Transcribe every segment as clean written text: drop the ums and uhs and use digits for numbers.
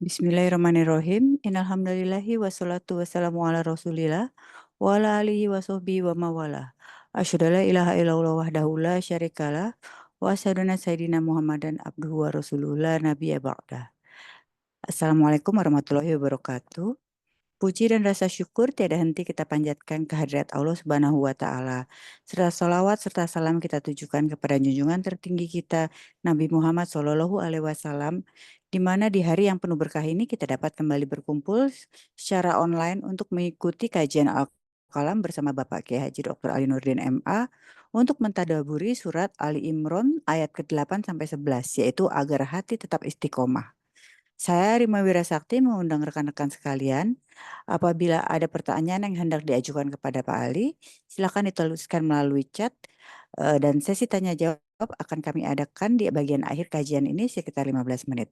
Bismillahirrahmanirrahim. Innalhamdulillahi wassalatu wassalamu ala rasulillah wa ala alihi wa sahbihi wa mawalah. Asyhadu an la ilaha illallah wahdahu la syarikalah wa asyhadu anna sayyidina Muhammadan abduhu wa rasuluhu la nabiyya ba'dah. Assalamualaikum warahmatullahi wabarakatuh. Puji dan rasa syukur tiada henti kita panjatkan kehadirat Allah Subhanahu wa Ta'ala. Serta salawat serta salam kita tujukan kepada junjungan tertinggi kita, Nabi Muhammad Shallallahu Alaihi Wasallam, di mana di hari yang penuh berkah ini kita dapat kembali berkumpul secara online untuk mengikuti kajian Al-Qalam bersama Bapak Kiai Haji Dr. Ali Nurdin MA untuk mentadaburi surat Ali Imran ayat ke-8 sampai 11, yaitu agar hati tetap istiqomah. Saya Rima Wirasakti mengundang rekan-rekan sekalian, apabila ada pertanyaan yang hendak diajukan kepada Pak Ali, silakan dituliskan melalui chat, dan sesi tanya jawab akan kami adakan di bagian akhir kajian ini sekitar 15 menit.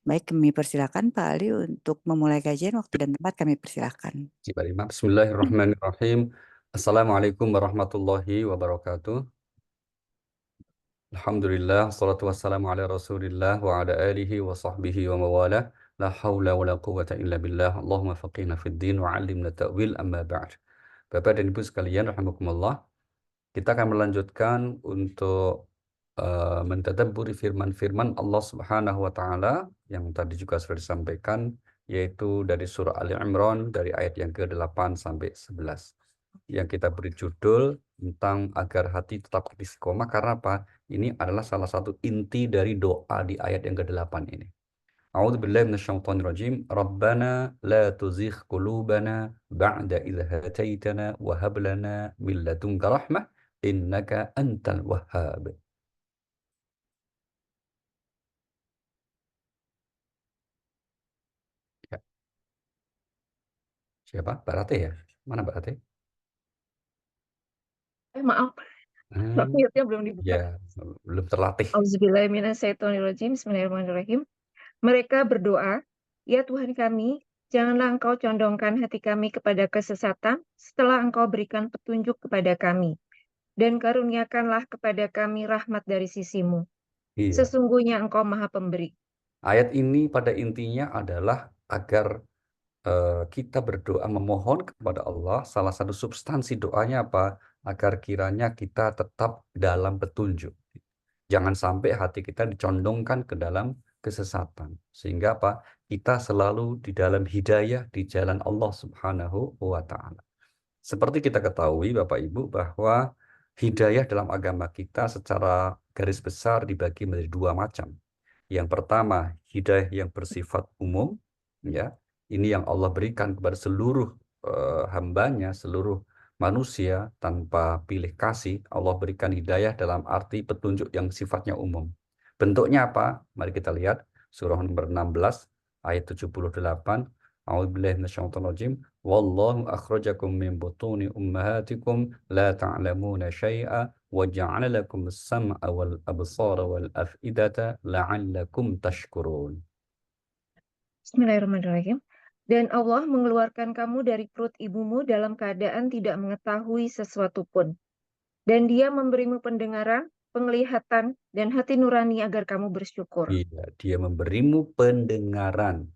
Baik, kami persilakan Pak Ali untuk memulai kajian. Waktu dan tempat kami persilakan. Bismillahirrahmanirrahim. Assalamualaikum warahmatullahi wabarakatuh. Alhamdulillah, salatu wassalamu ala rasulillah wa ala alihi wa sahbihi wa mawalah. La hawla wa la quwwata illa billah. Allahumma faqihna fid din wa alimna ta'wil amma ba'd. Bapak dan Ibu sekalian, rahimakumullah. Kita akan melanjutkan untuk mentadabburi firman-firman Allah Subhanahu wa taala yang tadi juga sudah disampaikan, yaitu dari surah Ali Imran dari ayat yang ke-8 sampai 11. Yang kita beri judul tentang agar hati tetap istiqomah, karena apa? Ini adalah salah satu inti dari doa di ayat yang ke-8 ini. A'udzubillahi minasyaitonirrajim. Rabbana la tuzigh qulubana ba'da idh hadaitana wa hab lana min ladunka rahmah innaka antal wahhab. Ya. Siapa? Mbak Ratih ya? Mana Mbak Ratih? Maaf, mute-nya belum dibuka. Ya, belum terlatih. Auzubillahiminasyaitonirrajim. Bismillahirrahmanirrahim. Mereka berdoa, "Ya Tuhan kami, janganlah Engkau condongkan hati kami kepada kesesatan setelah Engkau berikan petunjuk kepada kami, dan karuniakanlah kepada kami rahmat dari sisi-Mu. Iya. Sesungguhnya Engkau Maha Pemberi." Ayat ini pada intinya adalah agar kita berdoa memohon kepada Allah. Salah satu substansi doanya apa? Agar kiranya kita tetap dalam petunjuk. Jangan sampai hati kita dicondongkan ke dalam kesesatan. Sehingga apa? Kita selalu di dalam hidayah di jalan Allah Subhanahu wa Ta'ala. Seperti kita ketahui Bapak Ibu bahwa hidayah dalam agama kita secara garis besar dibagi menjadi dua macam. Yang pertama, hidayah yang bersifat umum, ya. Ini yang Allah berikan kepada seluruh hambanya, seluruh manusia tanpa pilih kasih. Allah berikan hidayah dalam arti petunjuk yang sifatnya umum. Bentuknya apa? Mari kita lihat surah nomor 16 ayat 78. A'udzubillahi minasyaitonirrajim. Wallahu akhrajakum min butuni ummahatikum la ta'lamuna syai'a wa ja'ala lakum as-sam'a wal absara wal af'idata la'allakum tashkurun. Bismillahirrahmanirrahim. Dan Allah mengeluarkan kamu dari perut ibumu dalam keadaan tidak mengetahui sesuatu pun. Dan Dia memberimu pendengaran, penglihatan, dan hati nurani agar kamu bersyukur. Iya, Dia memberimu pendengaran,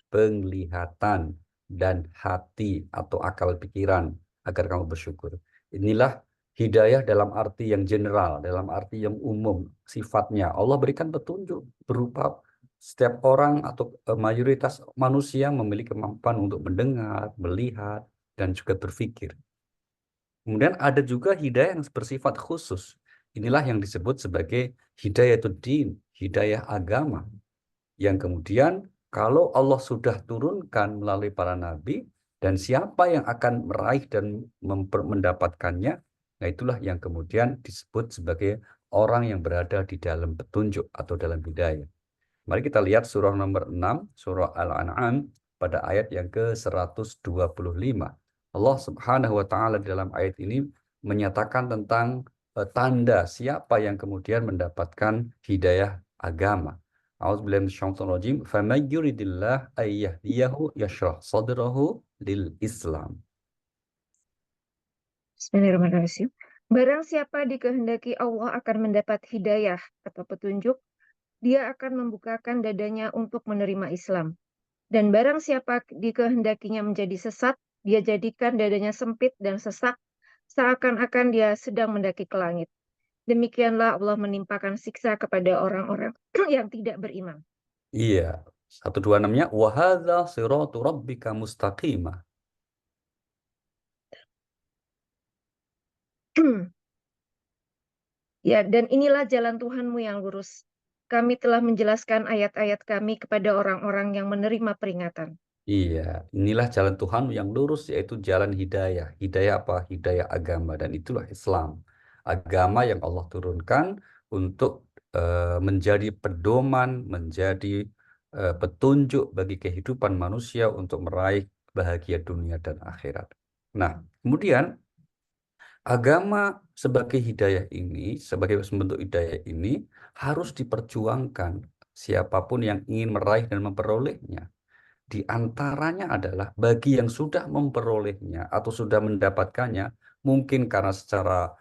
penglihatan, dan hati atau akal pikiran agar kamu bersyukur. Inilah hidayah dalam arti yang general, dalam arti yang umum sifatnya. Allah berikan petunjuk berupa setiap orang atau mayoritas manusia memiliki kemampuan untuk mendengar, melihat, dan juga berpikir. Kemudian ada juga hidayah yang bersifat khusus. Inilah yang disebut sebagai hidayatul-din, hidayah agama. Yang kemudian kalau Allah sudah turunkan melalui para nabi, dan siapa yang akan meraih dan mendapatkannya, nah itulah yang kemudian disebut sebagai orang yang berada di dalam petunjuk atau dalam hidayah. Mari kita lihat surah nomor 6, surah Al-An'am pada ayat yang ke-125. Allah Subhanahu wa Ta'ala dalam ayat ini menyatakan tentang tanda siapa yang kemudian mendapatkan hidayah agama. A'udzubillahi minasyaitonir rajim. Faman yuridillah ay yahdiyahu yashrah sadrahu lil Islam. Bismillahirrahmanirrahim. Barang siapa dikehendaki Allah akan mendapat hidayah atau petunjuk, dia akan membukakan dadanya untuk menerima Islam. Dan barang siapa dikehendakinya menjadi sesat, dia jadikan dadanya sempit dan sesak, seakan-akan dia sedang mendaki ke langit. Demikianlah Allah menimpakan siksa kepada orang-orang yang tidak beriman. Iya, 126-nya wa hadza siratu rabbika mustaqimah. Ya, dan inilah jalan Tuhanmu yang lurus. Kami telah menjelaskan ayat-ayat kami kepada orang-orang yang menerima peringatan. Iya, inilah jalan Tuhan yang lurus, yaitu jalan hidayah. Hidayah apa? Hidayah agama, dan itulah Islam. Agama yang Allah turunkan untuk menjadi pedoman, menjadi petunjuk bagi kehidupan manusia untuk meraih bahagia dunia dan akhirat. Nah, kemudian agama sebagai hidayah ini, sebagai bentuk hidayah ini harus diperjuangkan siapapun yang ingin meraih dan memperolehnya. Di antaranya adalah bagi yang sudah memperolehnya atau sudah mendapatkannya, mungkin karena secara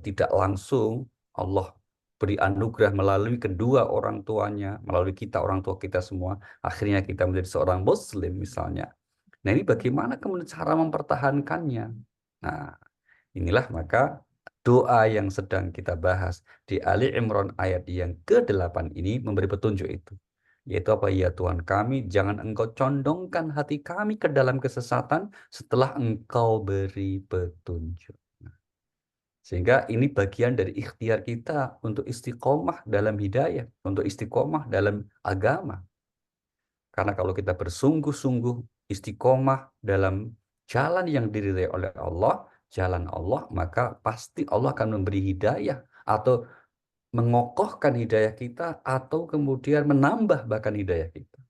tidak langsung Allah beri anugerah melalui kedua orang tuanya, melalui kita, orang tua kita semua, akhirnya kita menjadi seorang muslim misalnya. Nah, ini bagaimana kemudian cara mempertahankannya? Nah, inilah maka doa yang sedang kita bahas di Ali Imran ayat yang ke-8 ini memberi petunjuk itu. Yaitu apa? Ya Tuhan kami, jangan Engkau condongkan hati kami ke dalam kesesatan setelah Engkau beri petunjuk. Sehingga ini bagian dari ikhtiar kita untuk istiqomah dalam hidayah, untuk istiqomah dalam agama. Karena kalau kita bersungguh-sungguh istiqomah dalam jalan yang diridhai oleh Allah, jalan Allah, maka pasti Allah akan memberi hidayah atau mengokohkan hidayah kita atau kemudian menambah bahkan hidayah kita.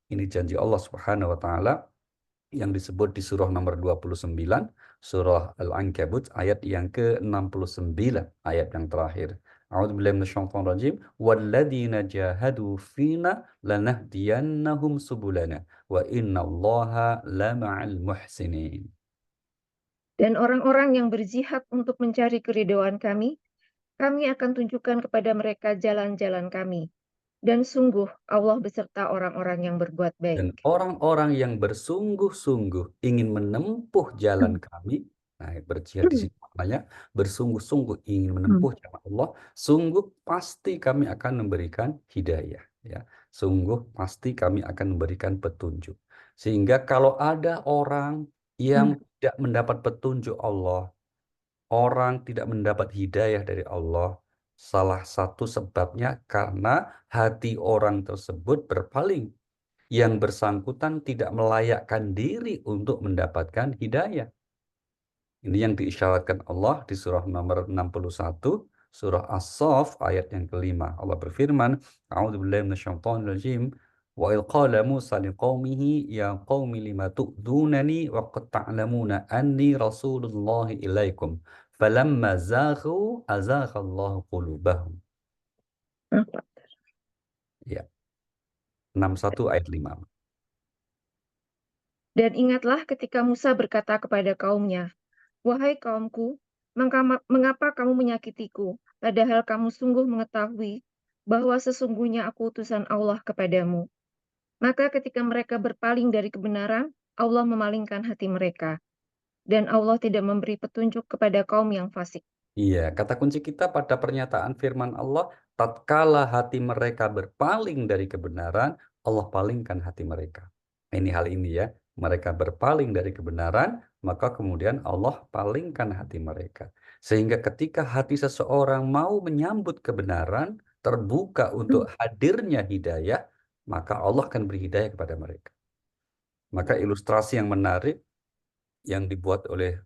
Ini janji Allah Subhanahu wa taala yang disebut di surah nomor 29, surah Al-Ankabut ayat yang ke-69, ayat yang terakhir. A'udzubillahi minasyaitonir rajim. Walladzina jahadu fina lanahdiyannahum subulana wa innallaha lama'al muhsinin. Dan orang-orang yang berjihad untuk mencari keridhaan kami akan tunjukkan kepada mereka jalan-jalan kami. Dan sungguh Allah beserta orang-orang yang berbuat Dan baik. orang-orang yang bersungguh-sungguh ingin menempuh jalan kami, nah berjihad di sini maknanya bersungguh-sungguh ingin menempuh jalan Allah, sungguh pasti kami akan memberikan hidayah, ya. Sungguh pasti kami akan memberikan petunjuk. Sehingga kalau ada orang yang tidak mendapat petunjuk Allah, orang tidak mendapat hidayah dari Allah, salah satu sebabnya karena hati orang tersebut berpaling. Yang bersangkutan tidak melayakkan diri untuk mendapatkan hidayah. Ini yang diisyaratkan Allah di surah nomor 61, surah As-Saff ayat yang ke-5. Allah berfirman, A'udzubillahi minasyaitonirrajim, wa idh qala Musa liqaumihi ya qaumi lima tu'dunani wa qad ta'lamuna anni rasulullahi ilaikum falamma zaghu azaghallahu qulubahum. Ya. 61 ayat 5. Dan ingatlah ketika Musa berkata kepada kaumnya, "Wahai kaumku, mengapa kamu menyakitiku, padahal kamu sungguh mengetahui bahwa sesungguhnya aku utusan Allah kepadamu." Maka ketika mereka berpaling dari kebenaran, Allah memalingkan hati mereka. Dan Allah tidak memberi petunjuk kepada kaum yang fasik. Iya, kata kunci kita pada pernyataan firman Allah, tatkala hati mereka berpaling dari kebenaran, Allah palingkan hati mereka. Ini hal ini ya, mereka berpaling dari kebenaran, maka kemudian Allah palingkan hati mereka. Sehingga ketika hati seseorang mau menyambut kebenaran, terbuka untuk hadirnya hidayah, maka Allah akan beri hidayah kepada mereka. Maka ilustrasi yang menarik yang dibuat oleh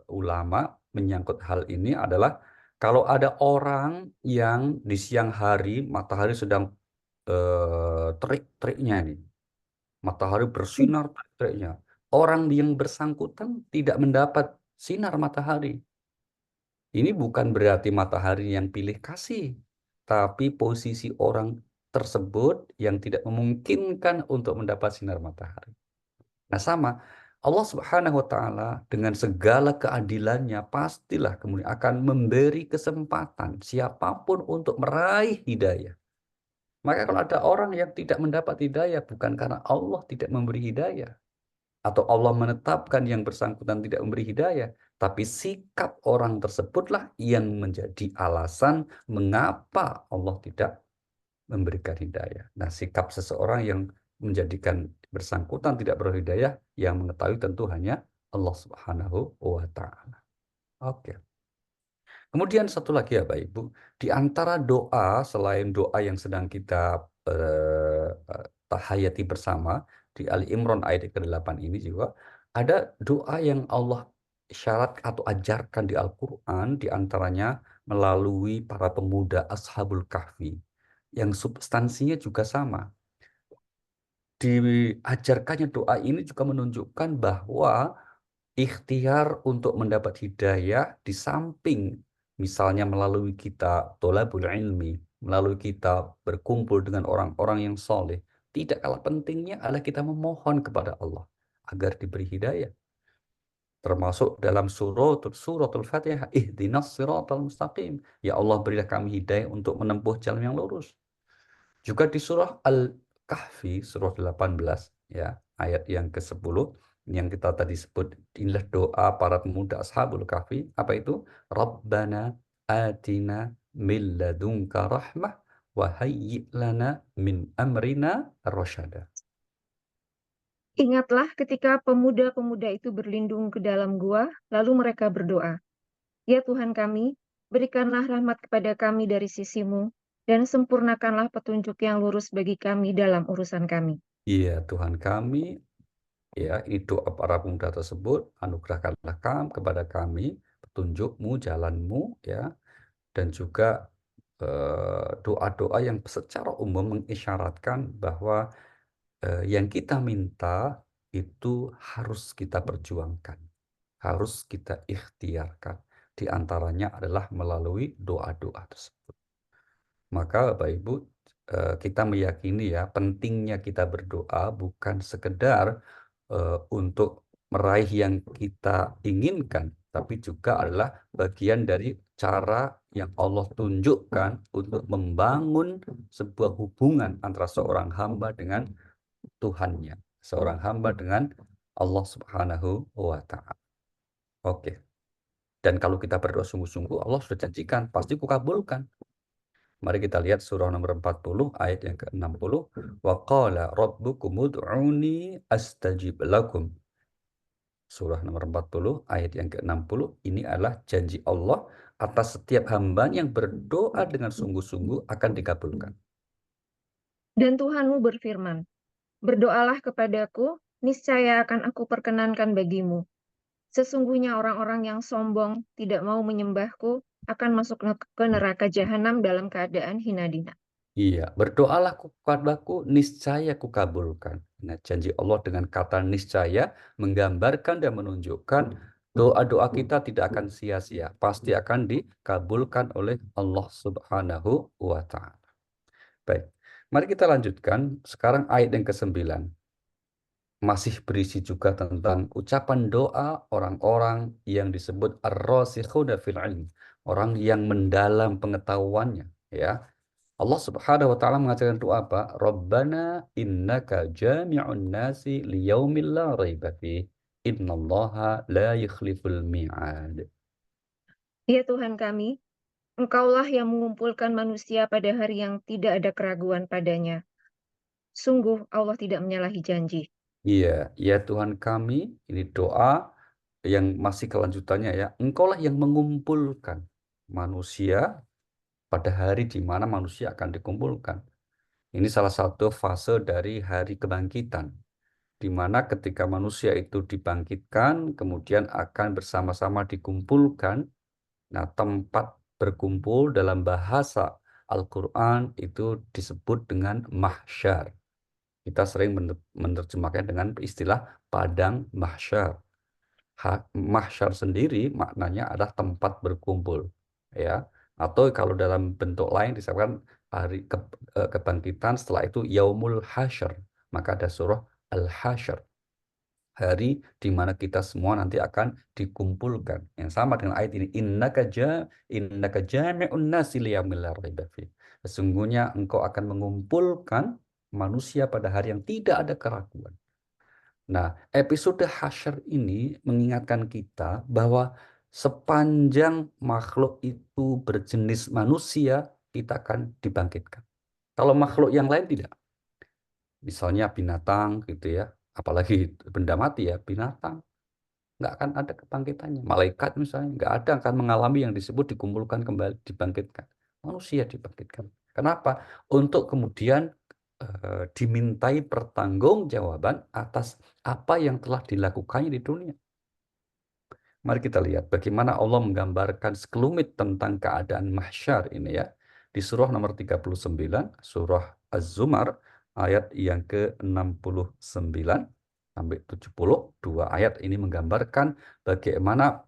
ulama menyangkut hal ini adalah kalau ada orang yang di siang hari matahari sedang terik-teriknya nih, matahari bersinar terik-teriknya, orang yang bersangkutan tidak mendapat sinar matahari. Ini bukan berarti matahari yang pilih kasih, tapi posisi orang tersebut yang tidak memungkinkan untuk mendapat sinar matahari. Nah, sama Allah Subhanahu wa taala dengan segala keadilannya pastilah kemudian akan memberi kesempatan siapapun untuk meraih hidayah. Maka kalau ada orang yang tidak mendapat hidayah bukan karena Allah tidak memberi hidayah atau Allah menetapkan yang bersangkutan tidak memberi hidayah, tapi sikap orang tersebutlah yang menjadi alasan mengapa Allah tidak memberikan hidayah. Nah, sikap seseorang yang menjadikan bersangkutan tidak berhidayah, yang mengetahui tentu hanya Allah Subhanahu wa Ta'ala. Oke. Kemudian satu lagi ya Bapak Ibu, di antara doa selain doa yang sedang kita tahayati bersama di Ali Imran ayat ke-8 ini juga ada doa yang Allah syarat atau ajarkan di Al-Quran, di antaranya melalui para pemuda Ashabul Kahfi yang substansinya juga sama. Diajarkannya doa ini juga menunjukkan bahwa ikhtiar untuk mendapat hidayah di samping misalnya melalui kita tholabul ilmi, melalui kita berkumpul dengan orang-orang yang soleh, tidak kalah pentingnya adalah kita memohon kepada Allah agar diberi hidayah. Termasuk dalam suratul Fatihah, ihdinas siratal mustaqim. Ya Allah, berilah kami hidayah untuk menempuh jalan yang lurus. Juga di surah Al-Kahfi, surah 18, ya, ayat yang ke-10, yang kita tadi sebut, inilah doa para pemuda Ashabul Kahfi. Apa itu? Rabbana atina min ladunka rahmah wa hayyi' lana min amrina rasyada. Ingatlah ketika pemuda-pemuda itu berlindung ke dalam gua, lalu mereka berdoa, "Ya Tuhan kami, berikanlah rahmat kepada kami dari sisimu, dan sempurnakanlah petunjuk yang lurus bagi kami dalam urusan kami." Iya, Tuhan kami, ya, itu doa para pemuda tersebut, anugerahkanlah kepada kami petunjukmu, jalanmu, ya, dan juga doa-doa yang secara umum mengisyaratkan bahwa yang kita minta itu harus kita perjuangkan, harus kita ikhtiarkan. Di antaranya adalah melalui doa-doa tersebut. Maka Bapak Ibu, kita meyakini ya pentingnya kita berdoa bukan sekedar untuk meraih yang kita inginkan, tapi juga adalah bagian dari cara yang Allah tunjukkan untuk membangun sebuah hubungan antara seorang hamba dengan Tuhannya, seorang hamba dengan Allah Subhanahu wa Ta'ala. Oke. Dan kalau kita berdoa sungguh-sungguh, Allah sudah janjikan pasti kukabulkan. Mari kita lihat surah nomor 40 ayat yang ke-60. Wa qala rabbukum ud'uni astajib lakum. Surah nomor 40 ayat yang ke-60 ini adalah janji Allah atas setiap hamba yang berdoa dengan sungguh-sungguh akan dikabulkan. Dan Tuhanmu berfirman, "Berdoalah kepadaku, niscaya akan aku perkenankan bagimu. Sesungguhnya orang-orang yang sombong tidak mau menyembahku akan masuk ke neraka jahanam dalam keadaan hina dina." Iya, berdoalah kepadaku, niscaya kukabulkan. Nah, janji Allah dengan kata niscaya menggambarkan dan menunjukkan doa-doa kita tidak akan sia-sia, pasti akan dikabulkan oleh Allah Subhanahu wa Ta'ala. Baik, mari kita lanjutkan. Sekarang ayat yang ke-9 masih berisi juga tentang ucapan doa orang-orang yang disebut ar-rasikhuna fil ilm, orang yang mendalam pengetahuannya, ya. Allah Subhanahu wa Ta'ala mengajarkan doa apa? Rabbana innaka jami'un nasi liyaumil la raiba fih. Innallaha la yukhliful mi'ad. Ya Tuhan kami, Engkaulah yang mengumpulkan manusia pada hari yang tidak ada keraguan padanya. Sungguh Allah tidak menyalahi janji. Iya, ya Tuhan kami, ini doa yang masih kelanjutannya ya. Engkaulah yang mengumpulkan manusia pada hari di mana manusia akan dikumpulkan. Ini salah satu fase dari hari kebangkitan, di mana ketika manusia itu dibangkitkan, kemudian akan bersama-sama dikumpulkan. Nah, tempat berkumpul dalam bahasa Al-Quran itu disebut dengan mahsyar. Kita sering menerjemahkan dengan istilah padang mahsyar. Mahsyar sendiri maknanya adalah tempat berkumpul, ya. Atau kalau dalam bentuk lain disebutkan hari kebangkitan, setelah itu yaumul hasyr, maka ada surah al-hasyr, hari di mana kita semua nanti akan dikumpulkan, yang sama dengan ayat ini, innaka jami'un nasi liyaumil la raiba fih. Sesungguhnya engkau akan mengumpulkan manusia pada hari yang tidak ada keraguan. Nah, episode hasyr ini mengingatkan kita bahwa sepanjang makhluk itu berjenis manusia, kita akan dibangkitkan. Kalau makhluk yang lain tidak. Misalnya binatang gitu ya, apalagi benda mati ya, binatang. Nggak akan ada kebangkitannya. Malaikat misalnya, nggak ada akan mengalami yang disebut dikumpulkan kembali, dibangkitkan. Manusia dibangkitkan. Kenapa? Untuk kemudian dimintai pertanggungjawaban atas apa yang telah dilakukannya di dunia. Mari kita lihat bagaimana Allah menggambarkan sekelumit tentang keadaan mahsyar ini ya. Di surah nomor 39, surah Az-Zumar, ayat yang ke-69 sampai 70, dua ayat ini menggambarkan bagaimana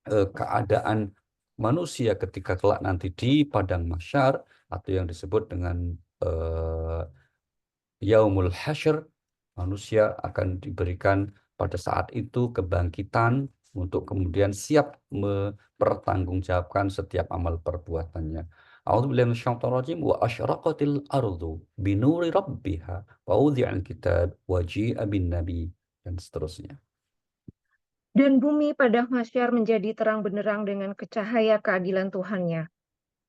keadaan manusia ketika kelak nanti di padang mahsyar atau yang disebut dengan Yaumul Hasyr, manusia akan diberikan pada saat itu kebangkitan untuk kemudian siap mempertanggungjawabkan setiap amal perbuatannya. A'udzubillahi minasyaitonir rajim wa asyraqatil ardu binuri rabbiha wa wudi'al kitab wa ji'a bin nabi dan seterusnya. Dan bumi pada mahsyar menjadi terang benderang dengan cahaya keadilan Tuhannya.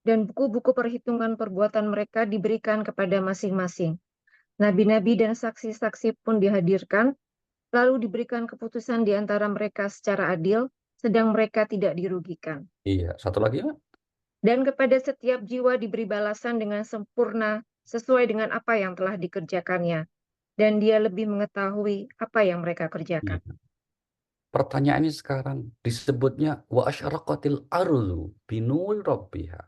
Dan buku-buku perhitungan perbuatan mereka diberikan kepada masing-masing. Nabi-nabi dan saksi-saksi pun dihadirkan, lalu diberikan keputusan di antara mereka secara adil, sedang mereka tidak dirugikan. Iya, satu lagi ya. Dan kepada setiap jiwa diberi balasan dengan sempurna sesuai dengan apa yang telah dikerjakannya. Dan dia lebih mengetahui apa yang mereka kerjakan. Iya. Pertanyaannya sekarang disebutnya wa asyraqatil ardu binuri rabbiha.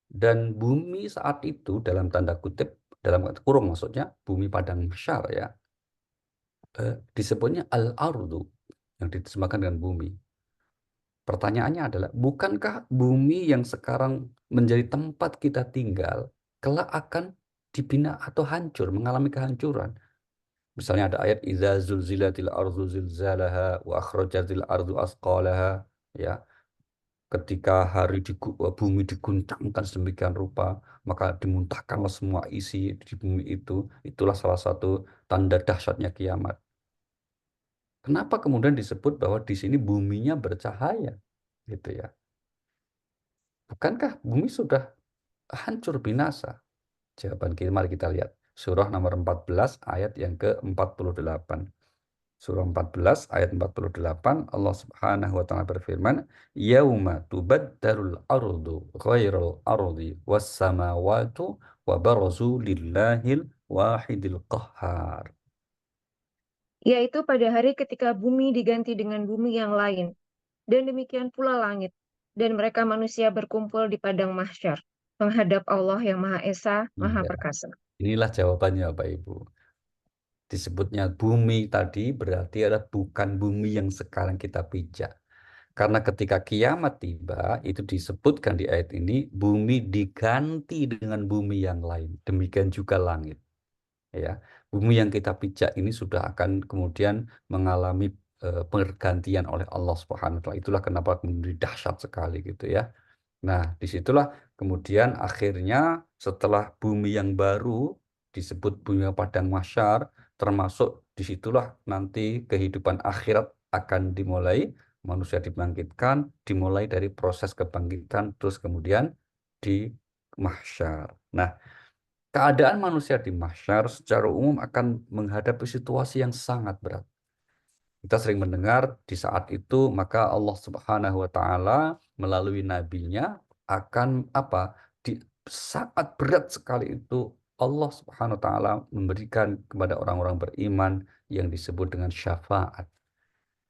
Dan bumi saat itu dalam tanda kutip, dalam kurung maksudnya, bumi padang mahsyar ya, disebutnya al-ardu, yang diterjemahkan dengan bumi. Pertanyaannya adalah, bukankah bumi yang sekarang menjadi tempat kita tinggal, kelak akan dibina atau hancur, mengalami kehancuran? Misalnya ada ayat, idza zulzilatil ardu zilzalaha wa akhrajatil ardu asqalaha, ya. Ketika bumi diguncangkan sedemikian rupa, maka dimuntahkanlah semua isi di bumi itu. Itulah salah satu tanda dahsyatnya kiamat. Kenapa kemudian disebut bahwa di sini buminya bercahaya? Gitu ya. Bukankah bumi sudah hancur binasa? Jawaban kita, mari kita lihat. Surah nomor 14 ayat yang ke-48. Surah 14 ayat 48 Allah Subhanahu wa taala berfirman, "Yauma tubaddarul ardu ghairal ardi was samawati wa barazu lillahil wahidil qahhar." Yaitu pada hari ketika bumi diganti dengan bumi yang lain, dan demikian pula langit, dan mereka manusia berkumpul di padang mahsyar, menghadap Allah yang Maha Esa, Maha Iya, Perkasa. inilah jawabannya Bapak Ibu. Disebutnya bumi tadi berarti adalah bukan bumi yang sekarang kita pijak. Karena ketika kiamat tiba, itu disebutkan di ayat ini, bumi diganti dengan bumi yang lain. Demikian juga langit. Ya, bumi yang kita pijak ini sudah akan kemudian mengalami pergantian oleh Allah Subhanahu wa taala. Itulah kenapa kemudian dahsyat sekali gitu ya. Nah, disitulah kemudian akhirnya setelah bumi yang baru disebut bumi padang mahsyar, termasuk disitulah nanti kehidupan akhirat akan dimulai, manusia dibangkitkan, dimulai dari proses kebangkitan, terus kemudian di mahsyar. Nah, keadaan manusia di mahsyar secara umum akan menghadapi situasi yang sangat berat. Kita sering mendengar di saat itu maka Allah Subhanahu wa taala melalui nabinya akan apa? Di saat berat sekali itu Allah Subhanahu wa taala memberikan kepada orang-orang beriman yang disebut dengan syafaat.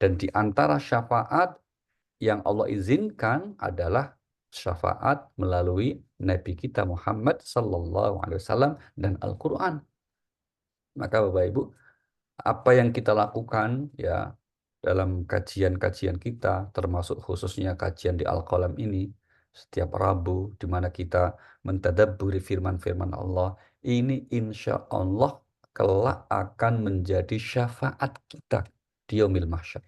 Dan di antara syafaat yang Allah izinkan adalah syafaat melalui Nabi kita Muhammad sallallahu alaihi wasallam dan Al-Qur'an. Maka Bapak Ibu, apa yang kita lakukan ya dalam kajian-kajian kita, termasuk khususnya kajian di Al-Qalam ini, setiap Rabu, di mana kita mentadabburi firman-firman Allah, ini insya Allah kelak akan menjadi syafaat kita di yaumil mahsyar.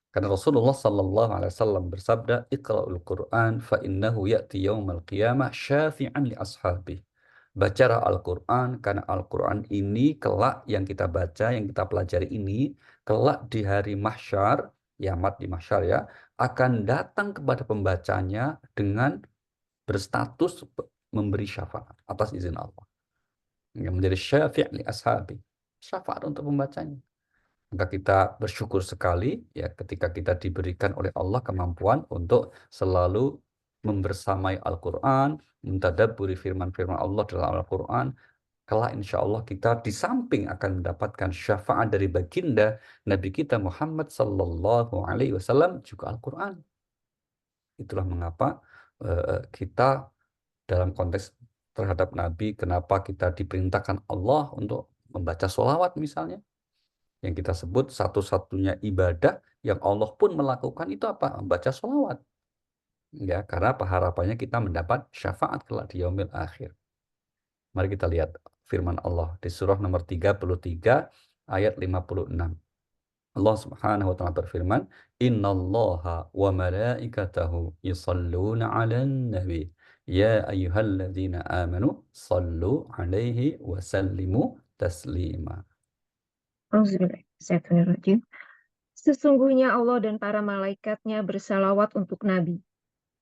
Karena Rasulullah sallallahu alaihi wasallam bersabda, "Iqra'ul Qur'an fa innahu ya'ti yaumal qiyamah syafi'an li ashabi." Bacalah Al-Qur'an karena Al-Qur'an ini kelak yang kita baca, yang kita pelajari ini kelak di hari mahsyar, kiamat di mahsyar ya, akan datang kepada pembacanya dengan berstatus memberi syafaat atas izin Allah. Yang menjadi syafi' li ashabi. Syafaat untuk pembacanya. Maka kita bersyukur sekali ya ketika kita diberikan oleh Allah kemampuan untuk selalu membersamai Al-Quran, mentadabburi firman-firman Allah dalam Al-Quran. Kelak insya Allah kita di samping akan mendapatkan syafaat dari baginda Nabi kita Muhammad Sallallahu Alaihi Wasallam juga Al-Quran. Itulah mengapa kita dalam konteks terhadap Nabi, kenapa kita diperintahkan Allah untuk membaca sholawat misalnya. Yang kita sebut satu-satunya ibadah yang Allah pun melakukan itu apa? Membaca sholawat. Ya, karena harapannya kita mendapat syafaat kelak di yaumil akhir. Mari kita lihat firman Allah di surah nomor 33 ayat 56. Allah Subhanahu wa taala berfirman, "Innallaha wa malaikatahu yusholluna 'alan nabi. Ya ayyuhalladzina amanu shallu 'alaihi wa sallimu taslima." Auzubillahi. Sesungguhnya Allah dan para malaikatnya bersalawat untuk Nabi.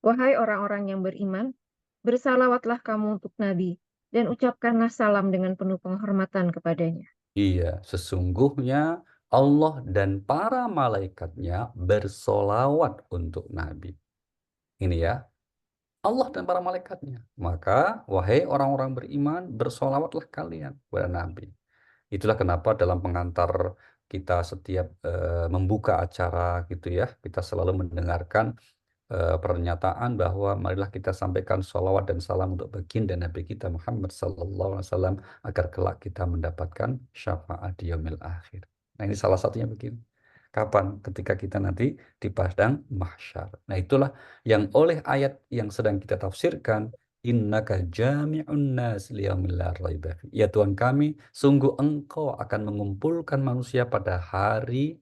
Wahai orang-orang yang beriman, bersalawatlah kamu untuk Nabi, dan ucapkanlah salam dengan penuh penghormatan kepadanya. Iya, sesungguhnya Allah dan para malaikatnya bersolawat untuk Nabi. Ini ya, Allah dan para malaikatnya. Maka, wahai orang-orang beriman, bersolawatlah kalian kepada Nabi. Itulah kenapa dalam pengantar kita setiap membuka acara gitu ya, kita selalu mendengarkan pernyataan bahwa marilah kita sampaikan sholawat dan salam untuk baginda Nabi kita Muhammad Sallallahu Alaihi Wasallam agar kelak kita mendapatkan syafaat di yaumil akhir. Nah ini salah satunya begini. Kapan? Ketika kita nanti di padang mahsyar. Nah itulah yang oleh ayat yang sedang kita tafsirkan, innaka jami'un nas liyaumil la raiba fi. Ya Tuhan kami, sungguh Engkau akan mengumpulkan manusia pada hari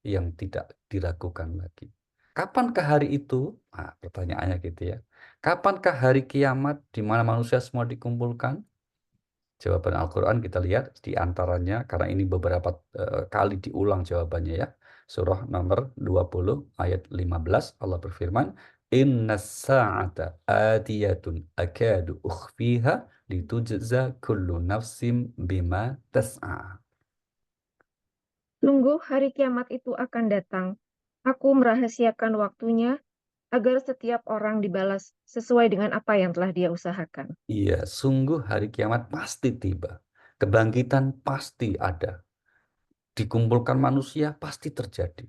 yang tidak diragukan lagi. Kapankah hari itu? Nah, pertanyaannya gitu ya. Kapankah hari kiamat di mana manusia semua dikumpulkan? Jawaban Al-Quran kita lihat di antaranya, karena ini beberapa kali diulang jawabannya ya. Surah nomor 20 ayat 15 Allah berfirman, "Inna sa'ata atiyatun akadu ukhfiha litujza kullu nafsim bima tas'a." Sungguh hari kiamat itu akan datang. Aku merahasiakan waktunya agar setiap orang dibalas sesuai dengan apa yang telah dia usahakan. Iya, sungguh hari kiamat pasti tiba. Kebangkitan pasti ada. Dikumpulkan manusia pasti terjadi.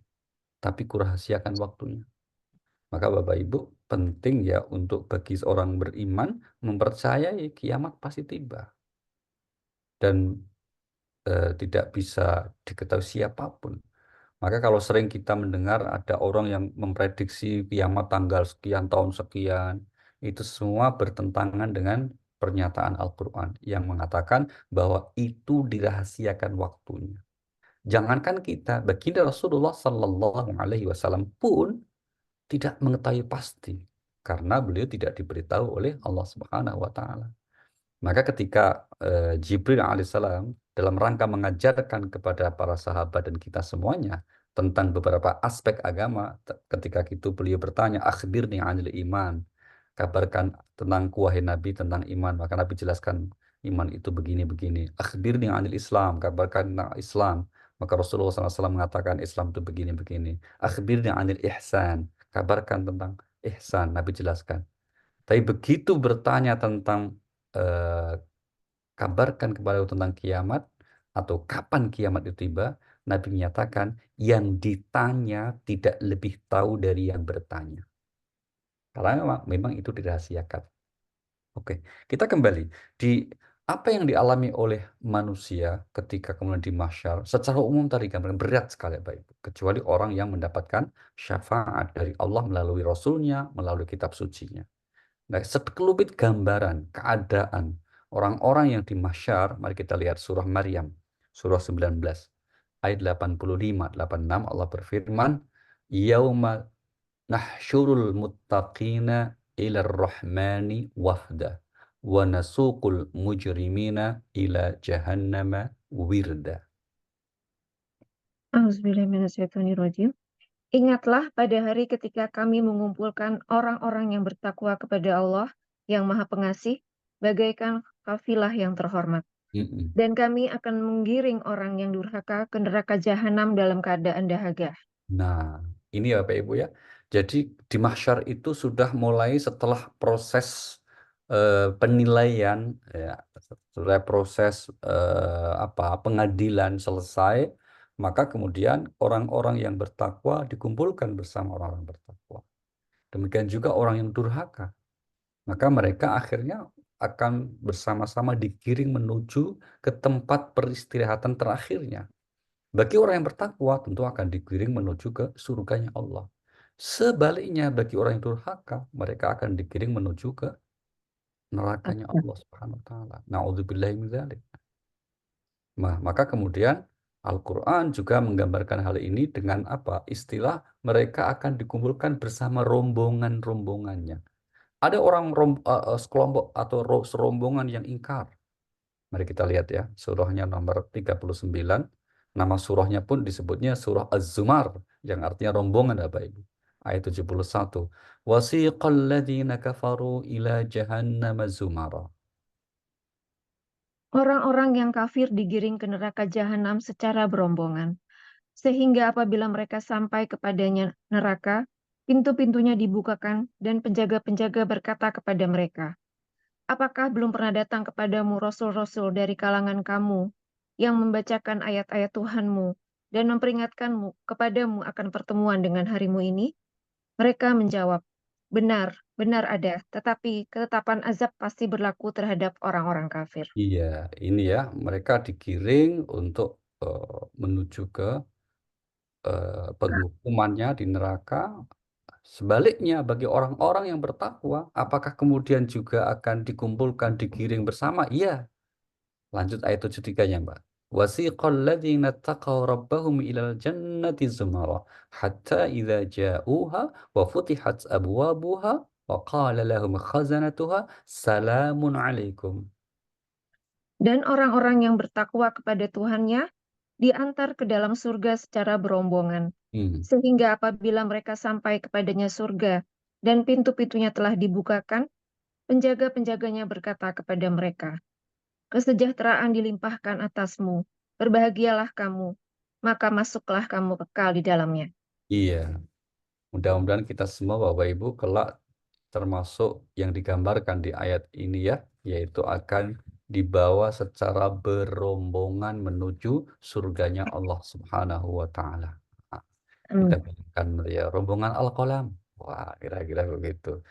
Tapi kurahasiakan waktunya. Maka Bapak Ibu penting ya untuk bagi seorang beriman mempercayai kiamat pasti tiba. Dan tidak bisa diketahui siapapun. Maka kalau sering kita mendengar ada orang yang memprediksi kiamat tanggal sekian, tahun sekian, itu semua bertentangan dengan pernyataan Al-Quran yang mengatakan bahwa itu dirahasiakan waktunya. Jangankan kita, baginda Rasulullah Sallallahu Alaihi Wasallam pun tidak mengetahui pasti karena beliau tidak diberitahu oleh Allah Subhanahu Wa Taala. Maka ketika Jibril alaihissalam dalam rangka mengajarkan kepada para sahabat dan kita semuanya tentang beberapa aspek agama, ketika itu beliau bertanya, "Akhbirni 'anil iman." Kabarkan tentang wahai Nabi tentang iman. Maka Nabi jelaskan iman itu begini-begini. "Akhbirni 'anil Islam." Kabarkan tentang Islam. Maka Rasulullah SAW mengatakan Islam itu begini-begini. "Akhbirni 'anil ihsan." Kabarkan tentang ihsan. Nabi jelaskan. Tapi begitu bertanya tentang kabarkan kepada tentang kiamat atau kapan kiamat itu tiba, Nabi menyatakan yang ditanya tidak lebih tahu dari yang bertanya. Karena memang itu dirahasiakan. Oke, kita kembali di apa yang dialami oleh manusia ketika kemudian di mahsyar. Secara umum tadi gambaran berat sekali Bapak Ibu. Kecuali orang yang mendapatkan syafaat dari Allah melalui Rasulnya, melalui kitab sucinya. Nah, sekelumit gambaran keadaan orang-orang yang di mahsyar, mari kita lihat surah Maryam, surah 19, ayat 85, 86 Allah berfirman, yauma nahsyurul muttaqina ila rahmani wafda wa nasuqul mujrimina ila jahannama wirda. Auzubillahiminasyaitonirrajim. Ingatlah pada hari ketika kami mengumpulkan orang-orang yang bertakwa kepada Allah yang Maha Pengasih, bagaikan kafilah yang terhormat. Mm-mm. Dan kami akan menggiring orang yang durhaka ke neraka jahanam dalam keadaan dahaga. Nah, ini ya Bapak Ibu ya. Jadi di mahsyar itu sudah mulai setelah proses penilaian, ya, setelah proses pengadilan selesai, maka kemudian orang-orang yang bertakwa dikumpulkan bersama orang-orang bertakwa. Demikian juga orang yang durhaka. Maka mereka akhirnya akan bersama-sama digiring menuju ke tempat peristirahatan terakhirnya. Bagi orang yang bertakwa tentu akan digiring menuju ke surganya Allah. Sebaliknya bagi orang yang durhaka, mereka akan digiring menuju ke nerakanya Allah Subhanahu wa taala. Nauzubillahi min dzalik. Nah, maka kemudian Al-Qur'an juga menggambarkan hal ini dengan apa? Istilah mereka akan dikumpulkan bersama rombongan-rombongannya. Ada orang sekelompok atau serombongan yang ingkar. Mari kita lihat ya, surahnya nomor 39. Nama surahnya pun disebutnya surah Az-Zumar, yang artinya rombongan Bapak Ibu. Ayat 71. Wasiqal ladzina kafaru ila jahannam zumara. Orang-orang yang kafir digiring ke neraka jahanam secara berombongan, sehingga apabila mereka sampai kepadanya neraka, pintu-pintunya dibukakan dan penjaga-penjaga berkata kepada mereka, apakah belum pernah datang kepadamu rasul-rasul dari kalangan kamu yang membacakan ayat-ayat Tuhanmu dan memperingatkanmu kepadamu akan pertemuan dengan harimu ini? Mereka menjawab, benar, benar ada, tetapi ketetapan azab pasti berlaku terhadap orang-orang kafir. Iya, ini ya, mereka digiring untuk menuju ke penghukumannya di neraka. Sebaliknya bagi orang-orang yang bertakwa, apakah kemudian juga akan dikumpulkan, digiring bersama? Iya. Lanjut ayat 73-nya, Mbak. Wasiqal ladzina taqaw rabbahum ilal jannati zumara hatta idza ja'uha wa futihat abwabuha wa qala lahum khazanatuha salamun alaikum. Dan orang-orang yang bertakwa kepada Tuhannya diantar ke dalam surga secara berombongan, Hmm. sehingga apabila mereka sampai kepadanya surga dan pintu-pintunya telah dibukakan, penjaga-penjaganya berkata kepada mereka, kesejahteraan dilimpahkan atasmu, berbahagialah kamu, maka masuklah kamu kekal di dalamnya. Iya, mudah-mudahan kita semua Bapak Ibu kelak termasuk yang digambarkan di ayat ini ya, yaitu akan dibawa secara berombongan menuju surganya Allah Subhanahu wa taala. Nah, kita bayangkan ya rombongan Al-Qalam. Wah, kira-kira begitu.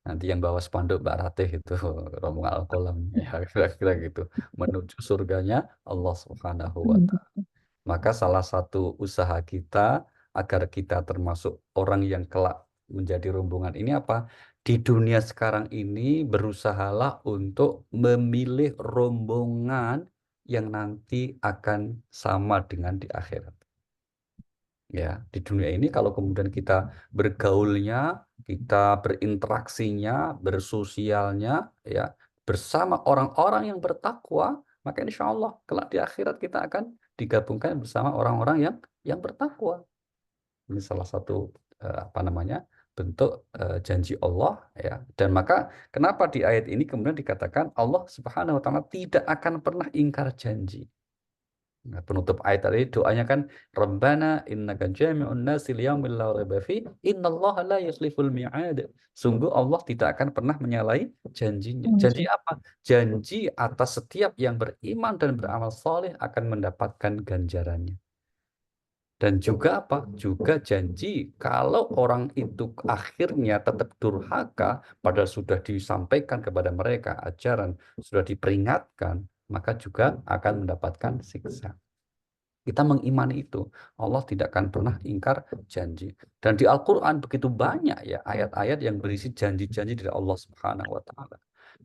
Nanti yang bawa spanduk Mbak Ratih itu rombongan Al-Qalam ya, kira-kira gitu menuju surganya Allah Subhanahu wa taala. Maka salah satu usaha kita agar kita termasuk orang yang kelak menjadi rombongan ini apa? Di dunia sekarang ini berusahalah untuk memilih rombongan yang nanti akan sama dengan di akhirat. Ya, di dunia ini kalau kemudian kita bergaulnya, kita berinteraksinya, bersosialnya, ya, bersama orang-orang yang bertakwa, maka insya Allah kelak di akhirat kita akan digabungkan bersama orang-orang yang bertakwa. Ini salah satu bentuk janji Allah, ya. Dan maka kenapa di ayat ini kemudian dikatakan Allah Subhanahu wa taala tidak akan pernah ingkar janji. Nah, penutup ayat tadi doanya kan Rabbana innaka jami'un nasi liyaumil la raiba fi innallaha la yukhliful mi'ad. Sungguh Allah tidak akan pernah menyalahi janjinya. Janji apa? Janji atas setiap yang beriman dan beramal soleh akan mendapatkan ganjarannya. Dan juga apa? Juga janji kalau orang itu akhirnya tetap durhaka, padahal sudah disampaikan kepada mereka ajaran, sudah diperingatkan, maka juga akan mendapatkan siksa. Kita mengimani itu. Allah tidak akan pernah ingkar janji. Dan di Al-Quran begitu banyak ya ayat-ayat yang berisi janji-janji dari Allah Subhanahu wa taala.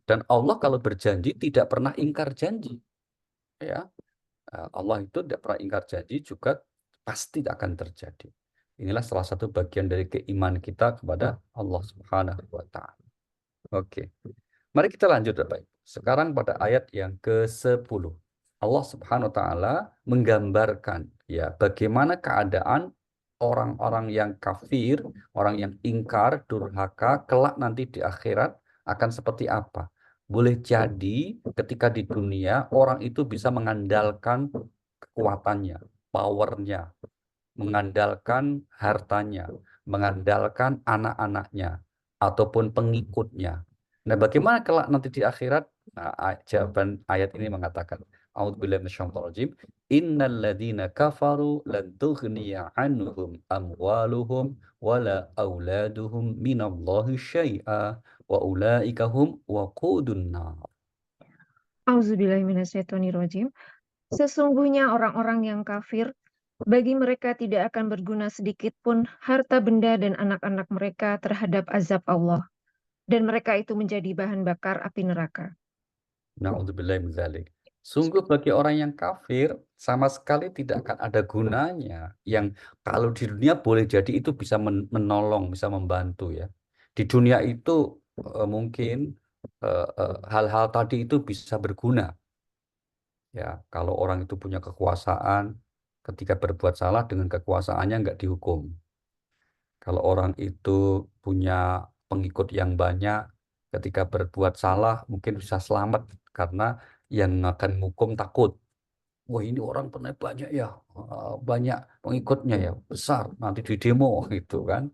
Dan Allah kalau berjanji tidak pernah ingkar janji. Ya. Allah itu tidak pernah ingkar janji juga pasti akan terjadi. Inilah salah satu bagian dari keimanan kita kepada Allah Subhanahu wa Ta'ala. Oke. Mari kita lanjut, Bapak Ibu. Sekarang pada ayat yang ke-10. Allah Subhanahu wa Ta'ala menggambarkan ya bagaimana keadaan orang-orang yang kafir, orang yang ingkar, durhaka, kelak nanti di akhirat akan seperti apa. Boleh jadi ketika di dunia orang itu bisa mengandalkan kekuatannya, powernya, mengandalkan hartanya, mengandalkan anak-anaknya, ataupun pengikutnya. Nah, bagaimana kelak nanti di akhirat? Nah, jawaban ayat ini mengatakan, A'udzubillahi minasyaitonir rajim, innal ladzina kafaru lan tughniya anhum amwaluhum wala auladuhum minallahi syai'a wa ulaika hum waqudun nar. Auzubillahiminasyaitonirrajim. Sesungguhnya orang-orang yang kafir, bagi mereka tidak akan berguna sedikit pun harta benda dan anak-anak mereka terhadap azab Allah. Dan mereka itu menjadi bahan bakar api neraka. Na'udzubillahi min dzalik. Sungguh bagi orang yang kafir sama sekali tidak akan ada gunanya. Yang kalau di dunia boleh jadi itu bisa menolong, bisa membantu ya. Di dunia itu mungkin hal-hal tadi itu bisa berguna. Ya, kalau orang itu punya kekuasaan, ketika berbuat salah dengan kekuasaannya nggak dihukum. Kalau orang itu punya pengikut yang banyak, ketika berbuat salah mungkin bisa selamat karena yang akan hukum takut. Wah, ini orang pernah banyak ya, banyak pengikutnya ya, besar, nanti di demo gitu kan.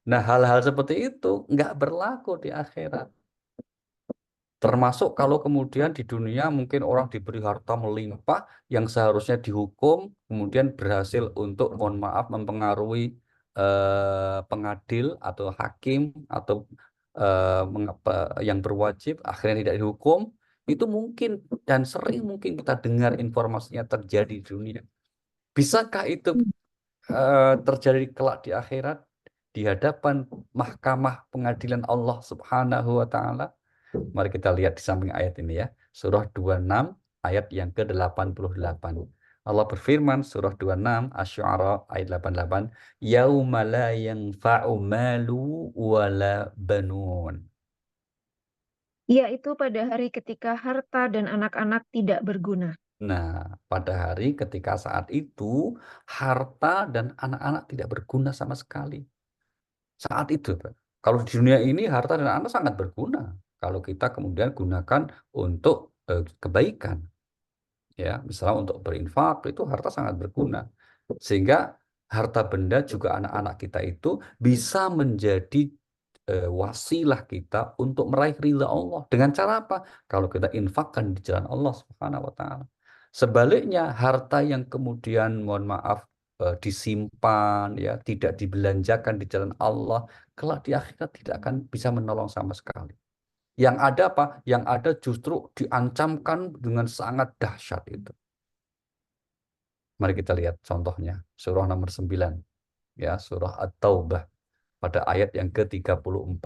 Nah, hal-hal seperti itu nggak berlaku di akhirat. Termasuk kalau kemudian di dunia mungkin orang diberi harta melimpah yang seharusnya dihukum, kemudian berhasil untuk, mohon maaf, mempengaruhi pengadil atau hakim atau yang berwajib, akhirnya tidak dihukum. Itu mungkin dan sering mungkin kita dengar informasinya terjadi di dunia. Bisakah itu terjadi kelak di akhirat di hadapan mahkamah pengadilan Allah Subhanahu wa Ta'ala? Mari kita lihat di samping ayat ini ya. Surah 26 ayat yang ke-88. Allah berfirman surah 26 Asy-Syu'ara ayat 88, yauma la yanfa'u malu wala banun. Yaitu pada hari ketika harta dan anak-anak tidak berguna. Nah, pada hari ketika saat itu harta dan anak-anak tidak berguna sama sekali. Saat itu, Pak. Kalau di dunia ini harta dan anak sangat berguna. Kalau kita kemudian gunakan untuk kebaikan. Ya, misalnya untuk berinfak itu harta sangat berguna. Sehingga harta benda juga anak-anak kita itu bisa menjadi wasilah kita untuk meraih ridha Allah. Dengan cara apa? Kalau kita infakkan di jalan Allah Subhanahu wa Ta'ala. Sebaliknya, harta yang kemudian, mohon maaf, disimpan, ya, tidak dibelanjakan di jalan Allah, kelak di akhirat tidak akan bisa menolong sama sekali. Yang ada apa? Yang ada justru diancamkan dengan sangat dahsyat itu. Mari kita lihat contohnya. Surah nomor 9. Ya, surah At-Taubah. Pada ayat yang ke-34.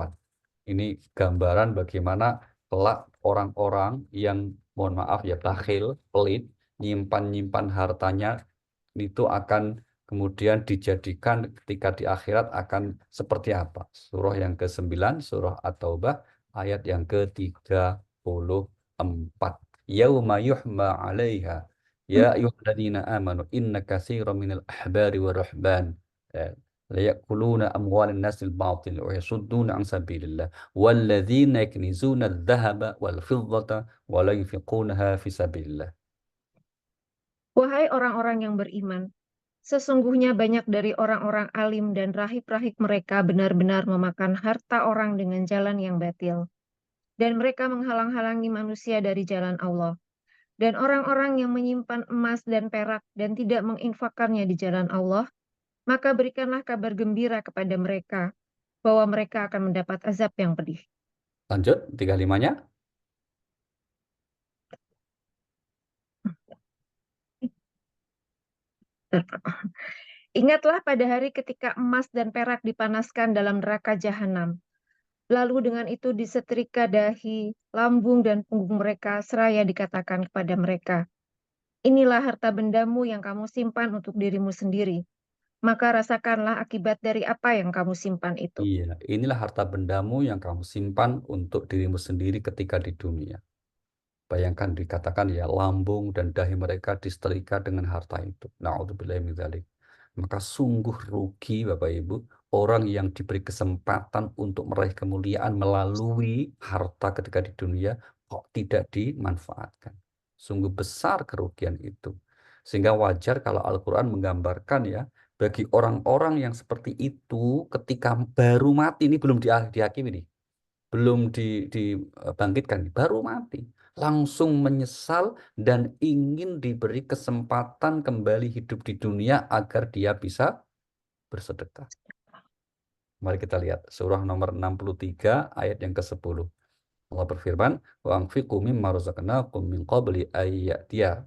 Ini gambaran bagaimana kelak orang-orang yang, mohon maaf ya, bakhil, pelit, nyimpan-nyimpan hartanya, itu akan kemudian dijadikan ketika di akhirat akan seperti apa. Surah yang ke-9, surah At-Taubah, ayat yang ke-34. Yauma yuhma 'alaiha ya ayyuhalladzina amanu inna katsiran minal ahbari warahban la ya'kuluna amwalan nasil batil wa yasudduna 'an sabilillah walladzina yaknizuna adh-dhahaba wal fiddata wa la yunfiqunaha fi sabilillah. Wahai orang-orang yang beriman, sesungguhnya banyak dari orang-orang alim dan rahib-rahib mereka benar-benar memakan harta orang dengan jalan yang batil. Dan mereka menghalang-halangi manusia dari jalan Allah. Dan orang-orang yang menyimpan emas dan perak dan tidak menginfakkannya di jalan Allah, maka berikanlah kabar gembira kepada mereka bahwa mereka akan mendapat azab yang pedih. Lanjut 35-nya. Ingatlah pada hari ketika emas dan perak dipanaskan dalam neraka jahanam. Lalu dengan itu disetrika dahi, lambung, dan punggung mereka seraya dikatakan kepada mereka, inilah harta bendamu yang kamu simpan untuk dirimu sendiri. maka rasakanlah akibat dari apa yang kamu simpan itu. Iya, inilah harta bendamu yang kamu simpan untuk dirimu sendiri ketika di dunia. Bayangkan dikatakan ya lambung dan dahi mereka disetrika dengan harta itu. Na'udzubillahi min dzalik. Maka sungguh rugi Bapak Ibu orang yang diberi kesempatan untuk meraih kemuliaan melalui harta ketika di dunia kok tidak dimanfaatkan. Sungguh besar kerugian itu. Sehingga wajar kalau Al-Quran menggambarkan ya bagi orang-orang yang seperti itu ketika baru mati, ini belum dihakimi nih, belum dibangkitkan, baru mati, langsung menyesal dan ingin diberi kesempatan kembali hidup di dunia agar dia bisa bersedekah. Mari kita lihat surah nomor 63 ayat yang ke-10. Allah berfirman, "Wa anfiqu mimma razaqnakum min qabli ayyatiya."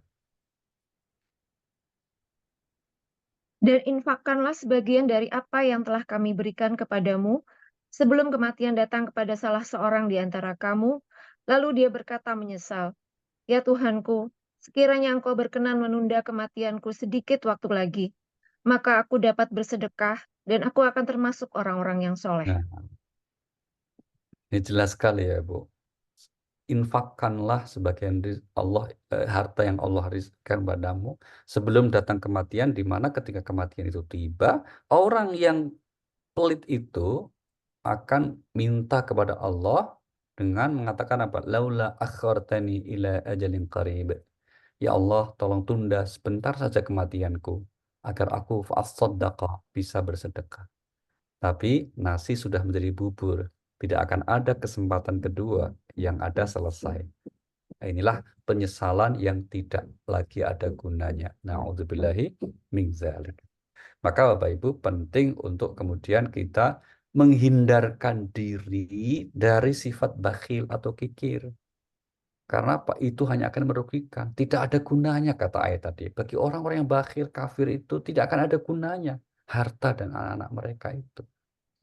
Dan infakkanlah sebagian dari apa yang telah kami berikan kepadamu sebelum kematian datang kepada salah seorang di antara kamu, lalu dia berkata menyesal, "Ya Tuhanku, sekiranya Engkau berkenan menunda kematianku sedikit waktu lagi, maka aku dapat bersedekah dan aku akan termasuk orang-orang yang soleh." Nah, ini jelas sekali ya, Bu. Infakkanlah sebagian harta yang Allah rizkikan padamu sebelum datang kematian, di mana ketika kematian itu tiba, orang yang pelit itu akan minta kepada Allah dengan mengatakan apa? Laula akhartani ila ajalin qarib. Ya Allah, tolong tunda sebentar saja kematianku agar aku fa'as-saddaqah, bisa bersedekah. Tapi nasi sudah menjadi bubur. Tidak akan ada kesempatan kedua, yang ada selesai. Nah, inilah penyesalan yang tidak lagi ada gunanya. Na'udzubillahi min dzalik. Maka Bapak Ibu penting untuk kemudian kita menghindarkan diri dari sifat bakhil atau kikir. Karena apa? Itu hanya akan merugikan. Tidak ada gunanya kata ayat tadi. Bagi orang-orang yang bakhil, kafir itu tidak akan ada gunanya. Harta dan anak-anak mereka itu.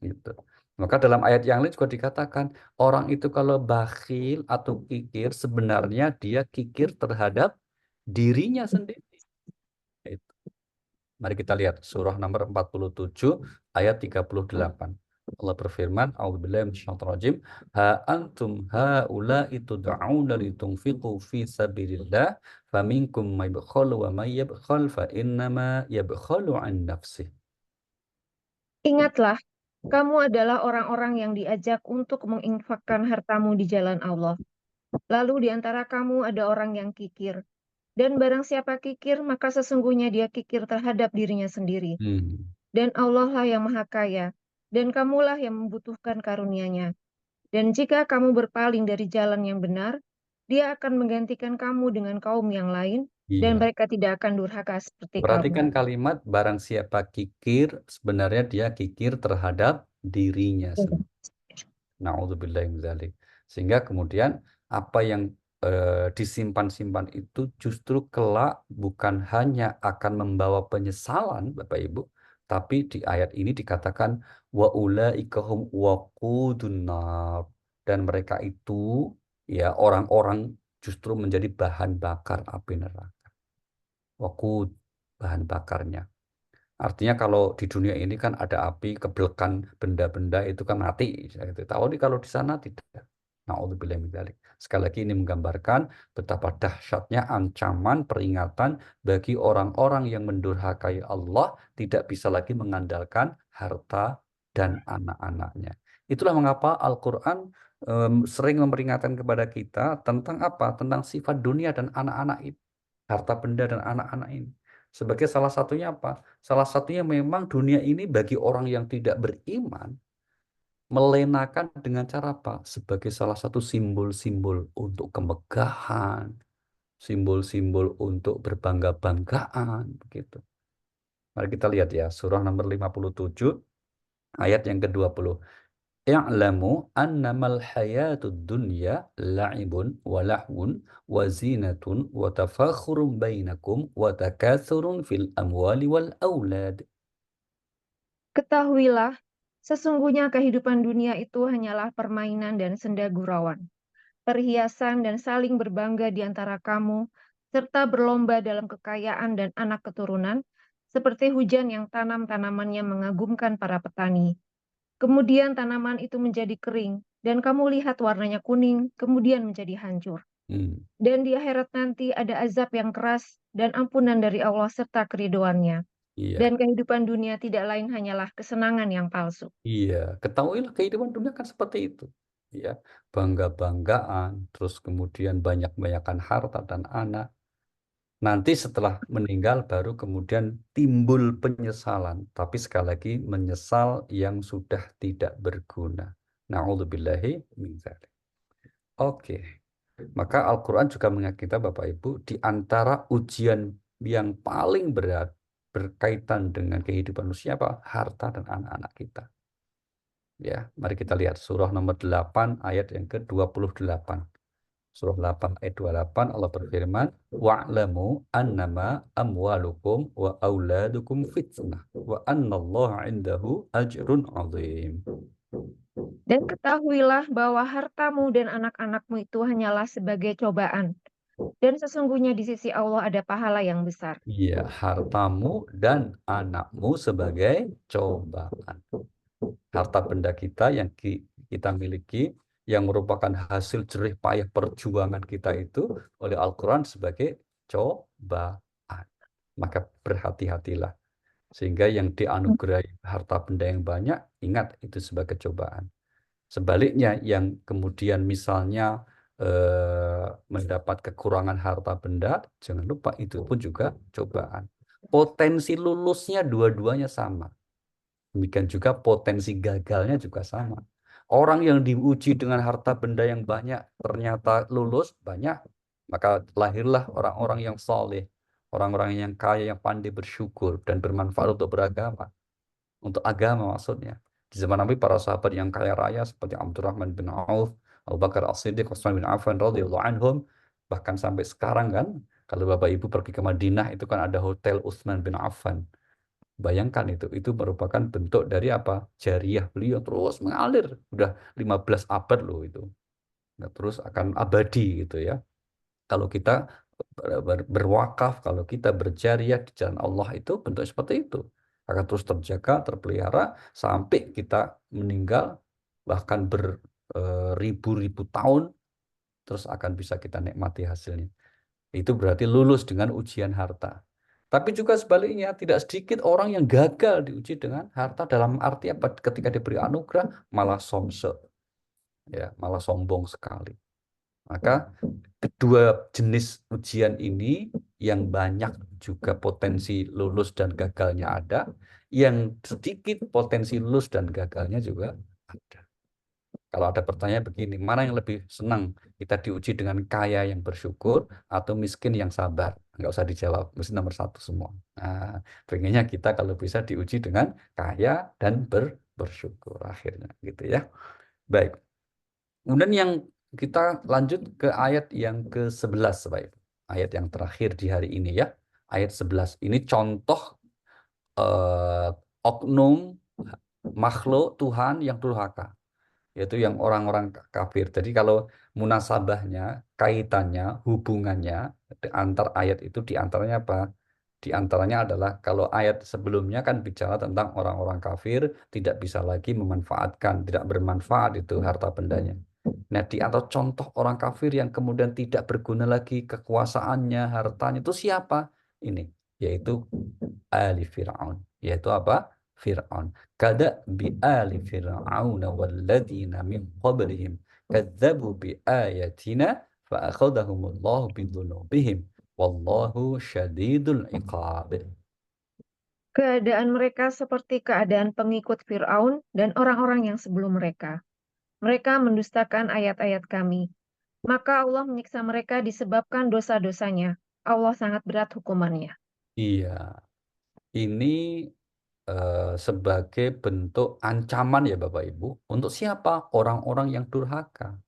Gitu. Maka dalam ayat yang lain juga dikatakan orang itu kalau bakhil atau kikir sebenarnya dia kikir terhadap dirinya sendiri. Itu. Mari kita lihat surah nomor 47 ayat 38. Allah berfirman, "A'udzubillahi minasyaitonir rajim. Ha antum haula'i tud'auna litunfiqu fi sabilillah, faminkum may yabkhalu wa may yabkhal fa innama yabkhalu an nafsihi." Ingatlah, kamu adalah orang-orang yang diajak untuk menginfakkan hartamu di jalan Allah. Lalu di antara kamu ada orang yang kikir. Dan barang siapa kikir, maka sesungguhnya dia kikir terhadap dirinya sendiri. Hmm. Dan Allah lah yang maha kaya, dan kamulah yang membutuhkan karunia-Nya. Dan jika kamu berpaling dari jalan yang benar, dia akan menggantikan kamu dengan kaum yang lain, dan Iya. mereka tidak akan durhaka seperti Perhatikan kamu. kalimat barang siapa kikir, sebenarnya dia kikir terhadap dirinya sendiri. Na'udzubillahi min dzalik. Sehingga kemudian apa yang disimpan-simpan itu justru kelak bukan hanya akan membawa penyesalan Bapak Ibu, tapi di ayat ini dikatakan wa ulaika hum waqudun nar, dan mereka itu ya orang-orang justru menjadi bahan bakar api neraka. Waqud, bahan bakarnya. Artinya kalau di dunia ini kan ada api, kebelekan benda-benda itu kan mati. Tahu nih kalau di sana tidak. Na'udzubillahi min dzalik. Sekali lagi ini menggambarkan betapa dahsyatnya ancaman peringatan bagi orang-orang yang mendurhakai Allah, tidak bisa lagi mengandalkan harta dan anak-anaknya. Itulah mengapa Al-Quran sering memperingatkan kepada kita tentang apa? Tentang sifat dunia dan anak-anak itu. Harta benda dan anak-anak ini. Sebagai salah satunya apa? Salah satunya memang dunia ini bagi orang yang tidak beriman melenakan dengan cara apa? Sebagai salah satu simbol-simbol untuk kemegahan, simbol-simbol untuk berbangga-banggaan, begitu. Mari kita lihat ya, surah nomor 57 ayat yang ke-20. I'lamu annamal hayatud dunya la'ibun wa lahwun wa zinatun wa tafakhurun bainakum wa takathurun fil amwali wal aulad. Ketahuilah, sesungguhnya kehidupan dunia itu hanyalah permainan dan senda gurauan, perhiasan dan saling berbangga di antara kamu, serta berlomba dalam kekayaan dan anak keturunan, seperti hujan yang tanam-tanamannya mengagumkan para petani. Kemudian tanaman itu menjadi kering, dan kamu lihat warnanya kuning, kemudian menjadi hancur. Hmm, Dan di akhirat nanti ada azab yang keras dan ampunan dari Allah serta keridoannya. iya, Dan kehidupan dunia tidak lain hanyalah kesenangan yang palsu. iya. Ketahuilah kehidupan dunia kan seperti itu. Ya, bangga-banggaan, terus kemudian banyak-banyakan harta dan anak. Nanti setelah meninggal baru kemudian timbul penyesalan. Tapi sekali lagi menyesal yang sudah tidak berguna. Na'udzubillahi min dzalik. Oke. Maka Al-Quran juga mengingat kita Bapak Ibu, di antara ujian yang paling berat berkaitan dengan kehidupan manusia apa? Harta dan anak-anak kita. Ya, mari kita lihat surah nomor 8 ayat yang ke-28. Surah 8 ayat 28 Allah berfirman, "Wa'lamu annama amwalukum wa auladukum fitnah wa annallaha 'indahu ajrun 'azim." Dan ketahuilah bahwa hartamu dan anak-anakmu itu hanyalah sebagai cobaan. Dan sesungguhnya di sisi Allah ada pahala yang besar. Iya, hartamu dan anakmu sebagai cobaan. Harta benda kita yang kita miliki yang merupakan hasil jerih payah perjuangan kita itu oleh Al-Quran sebagai cobaan. Maka berhati-hatilah. Sehingga yang dianugerahi harta benda yang banyak, ingat itu sebagai cobaan. Sebaliknya yang kemudian misalnya mendapat kekurangan harta benda, jangan lupa itu pun juga cobaan. Potensi lulusnya dua-duanya sama. Demikian juga potensi gagalnya juga sama. Orang yang diuji dengan harta benda yang banyak ternyata lulus banyak, maka lahirlah orang-orang yang saleh, orang-orang yang kaya, yang pandai bersyukur dan bermanfaat untuk beragama, untuk agama maksudnya. Di zaman Nabi para sahabat yang kaya raya seperti Abdurrahman bin Auf, Abu Bakar As-Siddiq, Utsman bin Affan radhiyallahu anhum, bahkan sampai sekarang kan kalau Bapak Ibu pergi ke Madinah itu kan ada hotel Utsman bin Affan. Bayangkan itu merupakan bentuk dari apa? Jariah beliau terus mengalir. Udah 15 abad loh itu. Nah, terus akan abadi gitu ya. Kalau kita berwakaf, kalau kita berjariah di jalan Allah itu bentuk seperti itu. Akan terus terjaga, terpelihara sampai kita meninggal bahkan beribu-ribu tahun terus akan bisa kita nikmati hasilnya. Itu berarti lulus dengan ujian harta. Tapi juga sebaliknya, tidak sedikit orang yang gagal diuji dengan harta dalam arti apa? Ketika diberi anugerah, malah somse, ya, malah sombong sekali. Maka kedua jenis ujian ini yang banyak juga potensi lulus dan gagalnya ada, yang sedikit potensi lulus dan gagalnya juga ada. Kalau ada pertanyaan begini, mana yang lebih senang? Kita diuji dengan kaya yang bersyukur atau miskin yang sabar? Nggak usah dijawab, mesti nomor satu semua. Nah, pengennya kita kalau bisa diuji dengan kaya dan bersyukur akhirnya, gitu ya. Baik. Kemudian yang kita lanjut ke ayat yang ke-11, baik. Ayat yang terakhir di hari ini ya. Ayat 11. Ini contoh oknum makhluk Tuhan yang durhaka, yaitu yang orang-orang kafir. Jadi kalau munasabahnya, kaitannya, hubungannya antar ayat itu diantaranya apa? Diantaranya adalah kalau ayat sebelumnya kan bicara tentang orang-orang kafir tidak bisa lagi memanfaatkan, tidak bermanfaat itu harta bendanya. Nah, di antara contoh orang kafir yang kemudian tidak berguna lagi kekuasaannya, hartanya itu siapa? Ini, yaitu Ali Fir'aun. Yaitu apa? Fir'aun. Kada bi ali fir'auna walladzina min qablihim kadzabu bi ayatina fa akhadahumullahu bidzunubihim wallahu syadidul iqab. Keadaan mereka seperti keadaan pengikut Fir'aun dan orang-orang yang sebelum mereka. Mereka mendustakan ayat-ayat kami. Maka Allah menyiksa mereka disebabkan dosa-dosanya. Allah sangat berat hukumannya. Iya, ini sebagai bentuk ancaman ya Bapak Ibu untuk siapa? Orang-orang yang durhaka.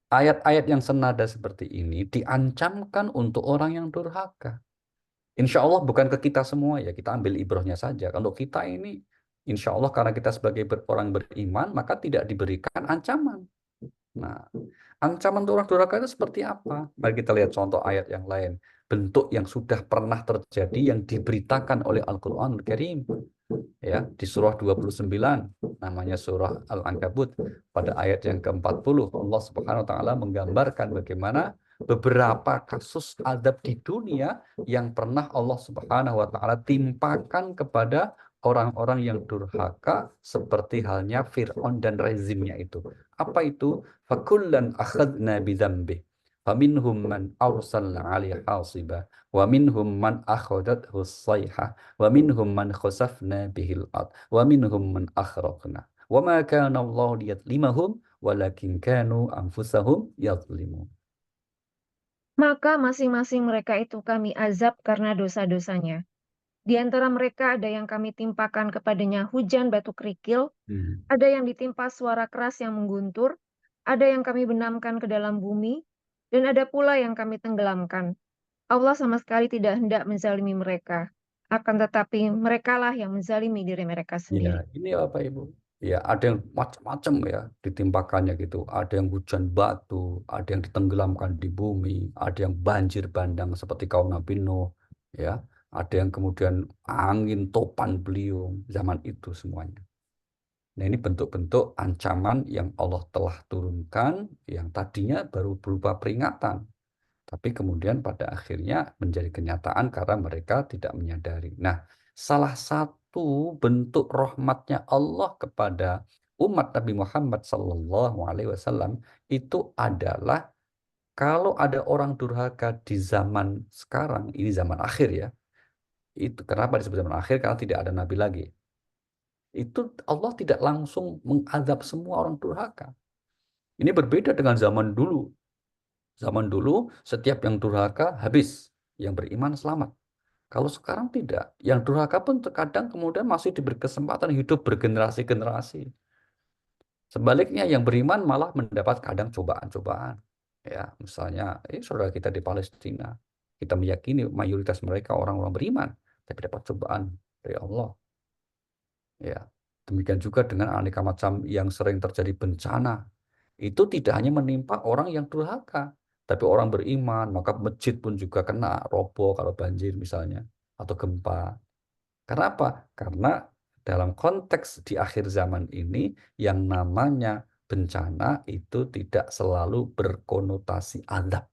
Ayat-ayat yang senada seperti ini diancamkan untuk orang yang durhaka. Insya Allah bukan ke kita semua ya, kita ambil ibrahnya saja. Kalau kita ini, insya Allah karena kita sebagai orang beriman, maka tidak diberikan ancaman. Nah, ancaman untuk orang durhaka itu seperti apa? Mari kita lihat contoh ayat yang lain. Bentuk yang sudah pernah terjadi yang diberitakan oleh Al-Quran Al-Karim. Ya, di surah 29, namanya surah Al-Ankabut. Pada ayat yang ke-40, Allah Subhanahu wa taala menggambarkan bagaimana beberapa kasus azab di dunia yang pernah Allah Subhanahu wa taala timpakan kepada orang-orang yang durhaka seperti halnya Fir'aun dan rezimnya itu. Apa itu? Fakullan akhadna bidzambih. Faminhum man arsalna 'alaihi hasiba wa minhum man akhadathu as-sayhah wa minhum man khasafna bihil ard wa minhum man akhraqna wa ma kana Allah liyadlimahum walakin kanu anfusahum yadhlimun. Maka masing-masing mereka itu kami azab karena dosa-dosanya. Di antara mereka ada yang kami timpakan kepadanya hujan batu kerikil, ada yang ditimpa suara keras yang mengguntur, ada yang kami benamkan ke dalam bumi, dan ada pula yang kami tenggelamkan. Allah sama sekali tidak hendak menzalimi mereka. Akan tetapi merekalah yang menzalimi diri mereka sendiri. Ya, ini Bapak Ibu. Ya, ada yang macam-macam ya ditimpakannya gitu. Ada yang hujan batu, ada yang ditenggelamkan di bumi, ada yang banjir bandang seperti kaum Nabi Nuh, ya. Ada yang kemudian angin topan beliung zaman itu semuanya. Nah, ini bentuk-bentuk ancaman yang Allah telah turunkan yang tadinya baru berupa peringatan, tapi kemudian pada akhirnya menjadi kenyataan karena mereka tidak menyadari. Nah, salah satu bentuk rahmatnya Allah kepada umat Nabi Muhammad SAW itu adalah kalau ada orang durhaka di zaman sekarang, ini zaman akhir ya. Itu kenapa disebut zaman akhir? Karena tidak ada nabi lagi. Itu Allah tidak langsung mengadab semua orang durhaka. Ini berbeda dengan zaman dulu. Zaman dulu setiap yang durhaka habis, yang beriman selamat. Kalau sekarang tidak, yang durhaka pun terkadang kemudian masih diberi kesempatan hidup bergenerasi-generasi. Sebaliknya yang beriman malah mendapat kadang cobaan-cobaan. Ya, misalnya, saudara kita di Palestina, kita meyakini mayoritas mereka orang-orang beriman, tapi dapat cobaan dari Allah. Ya, demikian juga dengan aneka macam yang sering terjadi bencana. Itu tidak hanya menimpa orang yang durhaka, tapi orang beriman, maka masjid pun juga kena roboh kalau banjir misalnya, atau gempa. Karena apa? Karena dalam konteks di akhir zaman ini, yang namanya bencana itu tidak selalu berkonotasi adab.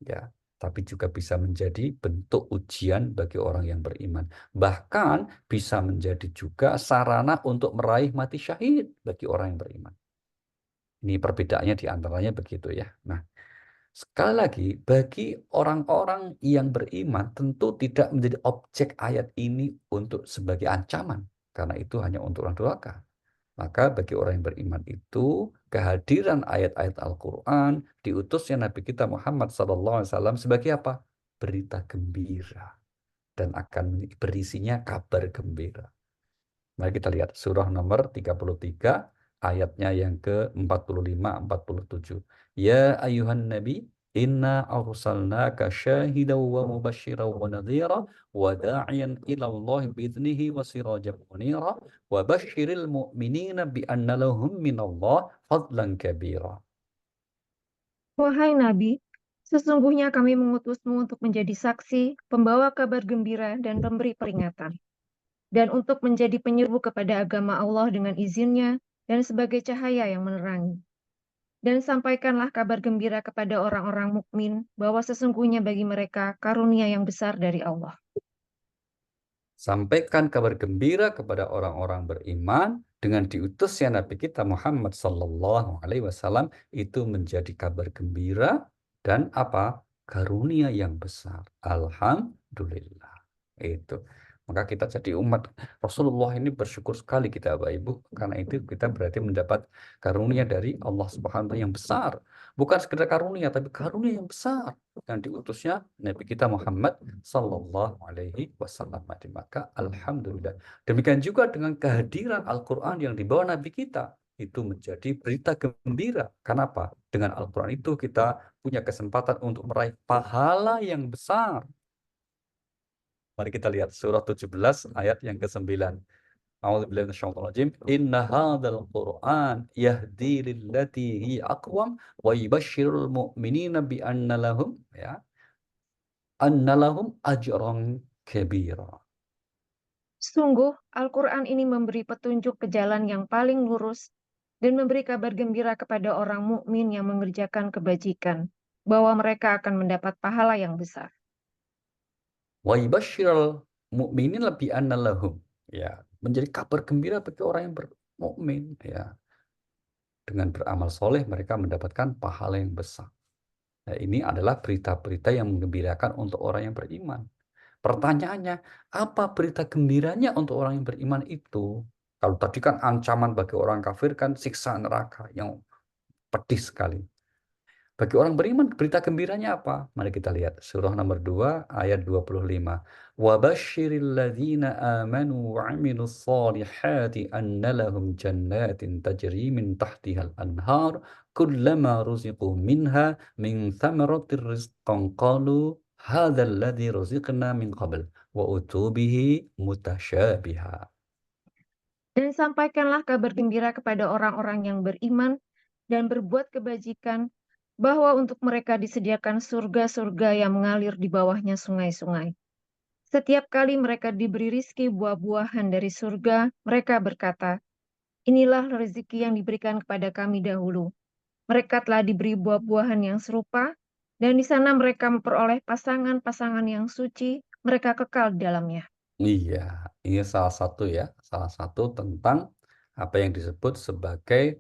Ya, tapi juga bisa menjadi bentuk ujian bagi orang yang beriman. Bahkan bisa menjadi juga sarana untuk meraih mati syahid bagi orang yang beriman. Ini perbedaannya di antaranya begitu ya. Nah, sekali lagi, bagi orang-orang yang beriman tentu tidak menjadi objek ayat ini untuk sebagai ancaman. Karena itu hanya untuk orang durhaka. Maka bagi orang yang beriman itu, kehadiran ayat-ayat Al-Quran, diutusnya Nabi kita Muhammad SAW sebagai apa? Berita gembira. Dan akan berisinya kabar gembira. Mari kita lihat surah nomor 33, ayatnya yang ke-45-47. Ya ayuhan nabi, inna arsalnaka syahidan wa mubasyiran wa nadhira wa da'iyan ila Allah bi'idnihi wa sirajan munira wa basyiril mu'minina bi anna lahum minallah fadlan kabira. Wahai Nabi, sesungguhnya kami mengutusmu untuk menjadi saksi, pembawa kabar gembira, dan pemberi peringatan. Dan untuk menjadi penyeru kepada agama Allah dengan izinnya, dan sebagai cahaya yang menerangi. Dan sampaikanlah kabar gembira kepada orang-orang mukmin bahwa sesungguhnya bagi mereka karunia yang besar dari Allah. Sampaikan kabar gembira kepada orang-orang beriman dengan diutusnya Nabi kita Muhammad Sallallahu Alaihi Wasallam itu menjadi kabar gembira dan apa? Karunia yang besar. Alhamdulillah. Itu. Maka kita jadi umat Rasulullah ini bersyukur sekali kita Bapak Ibu. Karena itu kita berarti mendapat karunia dari Allah Subhanahu wa taala yang besar. Bukan sekedar karunia, tapi karunia yang besar. Yang diutusnya Nabi kita Muhammad Sallallahu Alaihi Wasallam. Maka Alhamdulillah. Demikian juga dengan kehadiran Al-Quran yang dibawa Nabi kita. Itu menjadi berita gembira. Kenapa? Dengan Al-Quran itu kita punya kesempatan untuk meraih pahala yang besar. Mari kita lihat surah 17 ayat yang ke-9. A'udzubillahi minasyaitonir rajim. Inna hadzal Qur'an yahdi lillati hi aqwam wa yubashshirul mu'minina bi anna lahum ajran kabira. Sungguh, Al-Quran ini memberi petunjuk ke jalan yang paling lurus dan memberi kabar gembira kepada orang mukmin yang mengerjakan kebajikan, bahwa mereka akan mendapat pahala yang besar. Wa yubashshirul mu'minina bi anna lahum, ya, menjadi kabar gembira bagi orang yang bermukmin, ya. Dengan beramal soleh mereka mendapatkan pahala yang besar. Nah, ini adalah berita-berita yang menggembirakan untuk orang yang beriman. Pertanyaannya, apa berita gembiranya untuk orang yang beriman itu? Kalau tadi kan ancaman bagi orang kafir kan siksa neraka yang pedih sekali. Bagi orang beriman, berita gembiranya apa? Mari kita lihat surah nomor 2 ayat 25. Wa basyiril ladzina amanu wa 'amilus solihati anna lahum jannatin tajri min tahtihal anhar kullama ruziqu minha min thamaratir rizqan qalu hadzal ladzi ruziqna min qabl wa utubihi mutasyabiha. Dan sampaikanlah kabar gembira kepada orang-orang yang beriman dan berbuat kebajikan, bahwa untuk mereka disediakan surga-surga yang mengalir di bawahnya sungai-sungai. Setiap kali mereka diberi rizki buah-buahan dari surga, mereka berkata, inilah rezeki yang diberikan kepada kami dahulu. Mereka telah diberi buah-buahan yang serupa, dan di sana mereka memperoleh pasangan-pasangan yang suci, mereka kekal di dalamnya. Iya, ini salah satu tentang apa yang disebut sebagai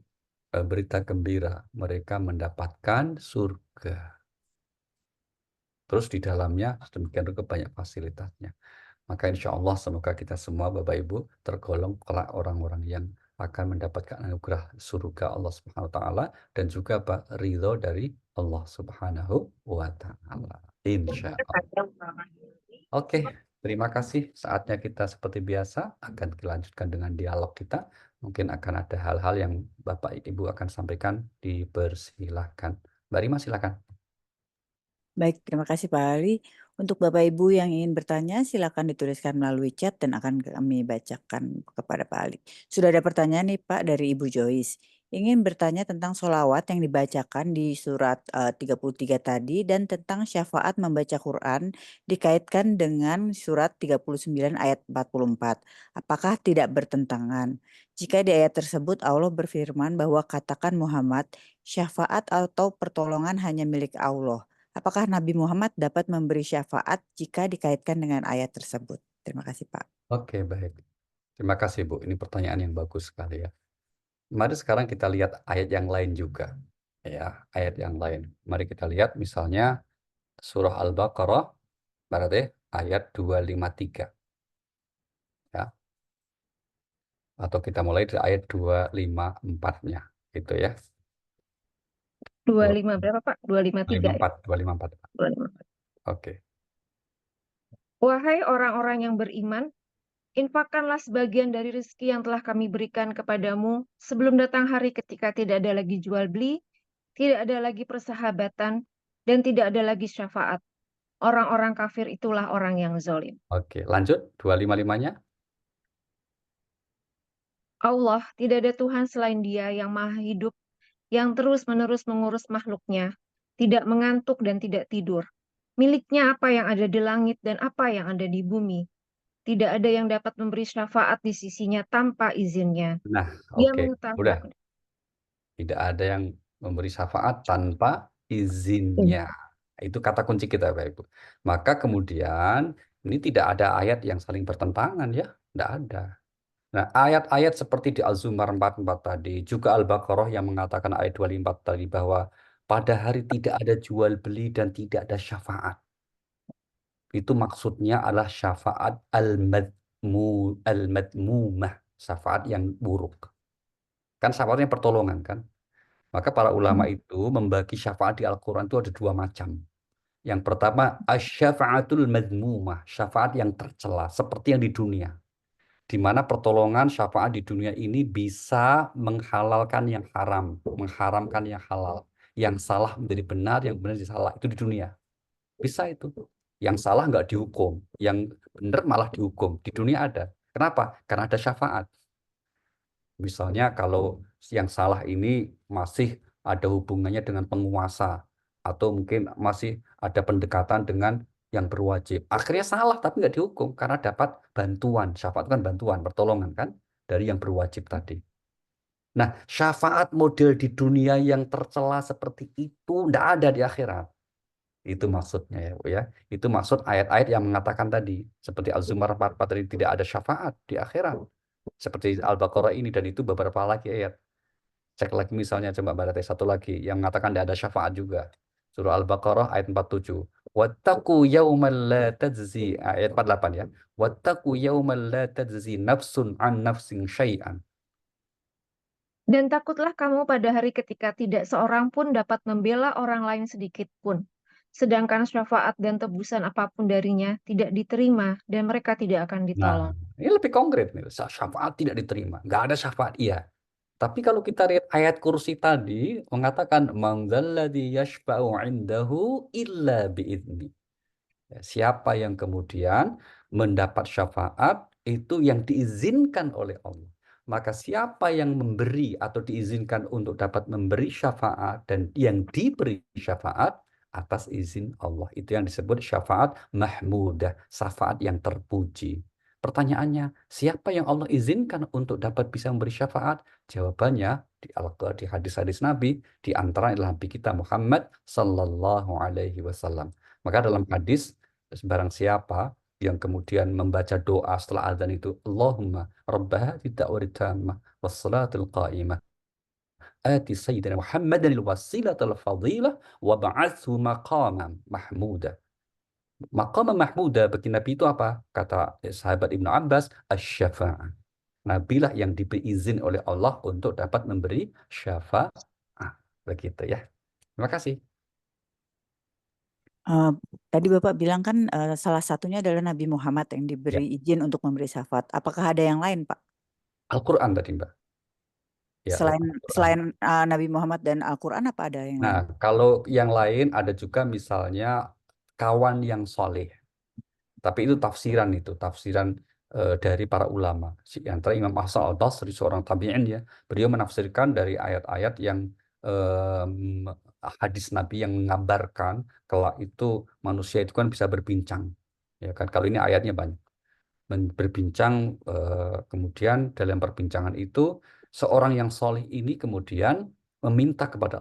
berita gembira. Mereka mendapatkan surga. Terus di dalamnya sedemikian rupa banyak fasilitasnya. Maka insya Allah semoga kita semua Bapak Ibu tergolong kelak orang-orang yang akan mendapatkan anugerah surga Allah Subhanahu wa taala dan juga ridho dari Allah Subhanahu wa taala. Insya Allah. Oke, terima kasih. Saatnya kita seperti biasa akan dilanjutkan dengan dialog kita. Mungkin akan ada hal-hal yang Bapak Ibu akan sampaikan, dipersilahkan. Mbak Rima, silakan. Baik, terima kasih Pak Ali. Untuk Bapak Ibu yang ingin bertanya, silakan dituliskan melalui chat dan akan kami bacakan kepada Pak Ali. Sudah ada pertanyaan nih Pak dari Ibu Joyce. Ingin bertanya tentang sholawat yang dibacakan di surat 33 tadi dan tentang syafaat membaca Quran dikaitkan dengan surat 39 ayat 44. Apakah tidak bertentangan? Jika di ayat tersebut Allah berfirman bahwa katakan Muhammad, syafaat atau pertolongan hanya milik Allah. Apakah Nabi Muhammad dapat memberi syafaat jika dikaitkan dengan ayat tersebut? Terima kasih Pak. Oke, baik. Terima kasih Bu. Ini pertanyaan yang bagus sekali ya. Mari sekarang kita lihat ayat yang lain juga. Ya, ayat yang lain. Mari kita lihat misalnya surah Al-Baqarah berarti ayat 253. Ya. Atau kita mulai dari ayat 254-nya. Gitu ya. 25 berapa Pak? 253 ya? 254. 254. Oke. Wahai orang-orang yang beriman, infakkanlah sebagian dari rezeki yang telah kami berikan kepadamu sebelum datang hari ketika tidak ada lagi jual beli, tidak ada lagi persahabatan, dan tidak ada lagi syafaat. Orang-orang kafir itulah orang yang zalim. Oke, lanjut 255-nya. Allah, tidak ada Tuhan selain Dia yang maha hidup, yang terus-menerus mengurus makhluknya, tidak mengantuk dan tidak tidur. Miliknya apa yang ada di langit dan apa yang ada di bumi. Tidak ada yang dapat memberi syafaat di sisinya tanpa izinnya. Nah, Dia oke. Udah. mengetahui. Tidak ada yang memberi syafaat tanpa izinnya. Itu kata kunci kita, Bapak Ibu. Maka kemudian ini tidak ada ayat yang saling bertentangan ya. Tidak ada. Nah, ayat-ayat seperti di Al-Zumar 44 tadi, juga Al-Baqarah yang mengatakan ayat 24 tadi bahwa pada hari tidak ada jual beli dan tidak ada syafaat. Itu maksudnya adalah syafaat al-madmumah, syafaat yang buruk. Kan syafaatnya pertolongan kan? Maka para ulama itu membagi syafaat di Al-Quran itu ada dua macam. Yang pertama, asyafaatul madmumah, syafaat yang tercela, seperti yang di dunia. Di mana pertolongan syafaat di dunia ini bisa menghalalkan yang haram, mengharamkan yang halal. Yang salah menjadi benar, yang benar jadi salah. Itu di dunia. Bisa itu. Yang salah nggak dihukum, yang benar malah dihukum. Di dunia ada. Kenapa? Karena ada syafaat. Misalnya kalau yang salah ini masih ada hubungannya dengan penguasa atau mungkin masih ada pendekatan dengan yang berwajib. Akhirnya salah tapi nggak dihukum karena dapat bantuan. Syafaat kan bantuan, pertolongan kan dari yang berwajib tadi. Nah, syafaat model di dunia yang tercela seperti itu nggak ada di akhirat. Itu maksudnya ya, Bu, ya. Itu maksud ayat-ayat yang mengatakan tadi. Seperti Al-Zumar 44 tadi tidak ada syafaat di akhirat. Seperti Al-Baqarah ini dan itu beberapa lagi ayat. Cek lagi misalnya coba baca satu lagi yang mengatakan tidak ada syafaat juga. Surah Al-Baqarah ayat 47. Wattaqu yawman la tajzi ayat 48 ya. Wattaqu yawman la tajzi nafsun an nafsin syai'an. Dan takutlah kamu pada hari ketika tidak seorang pun dapat membela orang lain sedikit pun. Sedangkan syafaat dan tebusan apapun darinya tidak diterima dan mereka tidak akan Nah, ditolong. ini lebih konkret nih. Syafaat tidak diterima. Nggak ada syafaat, iya. Tapi kalau kita lihat ayat kursi tadi mengatakan man dzalladzi yashfa'u 'indahu illa bi'idznih. Ya, siapa yang kemudian mendapat syafaat itu yang diizinkan oleh Allah. Maka siapa yang memberi atau diizinkan untuk dapat memberi syafaat dan yang diberi syafaat atas izin Allah. Itu yang disebut syafaat mahmudah, syafaat yang terpuji. Pertanyaannya, siapa yang Allah izinkan untuk dapat bisa memberi syafaat? Jawabannya di hadis-hadis Nabi, di antara adalah Nabi kita Muhammad sallallahu alaihi wasallam. Maka dalam hadis barang siapa yang kemudian membaca doa setelah azan itu Allahumma rabba hadhihi da'wati tammah wassalatil qa'imah ati sayyidina Muhammadan wasilatal fadilah wa ba'athu maqaman mahmuda. Maqaman mahmuda bagi Nabi itu apa? Kata sahabat Ibnu Abbas, asy-syafa'ah. Nabilah yang diberi izin oleh Allah untuk dapat memberi syafaat. Begitu ya. Terima kasih. Tadi Bapak bilang kan salah satunya adalah Nabi Muhammad yang Ya, diberi izin untuk memberi syafaat. Apakah ada yang lain, Pak? Al-Quran tadi, Mbak. Ya, Selain Al-Quran. selain Nabi Muhammad dan Al-Quran apa ada yang Nah, lain? kalau yang lain ada juga misalnya kawan yang soleh. Tapi itu tafsiran dari para ulama. Antara Imam Hasan al-Basri, seorang tabi'in ya, beliau menafsirkan dari ayat-ayat yang em, hadis Nabi yang mengabarkan kalau itu manusia itu kan bisa berbincang. Ya kan, kalau ini ayatnya banyak. Berbincang, kemudian dalam perbincangan itu seorang yang soleh ini kemudian meminta kepada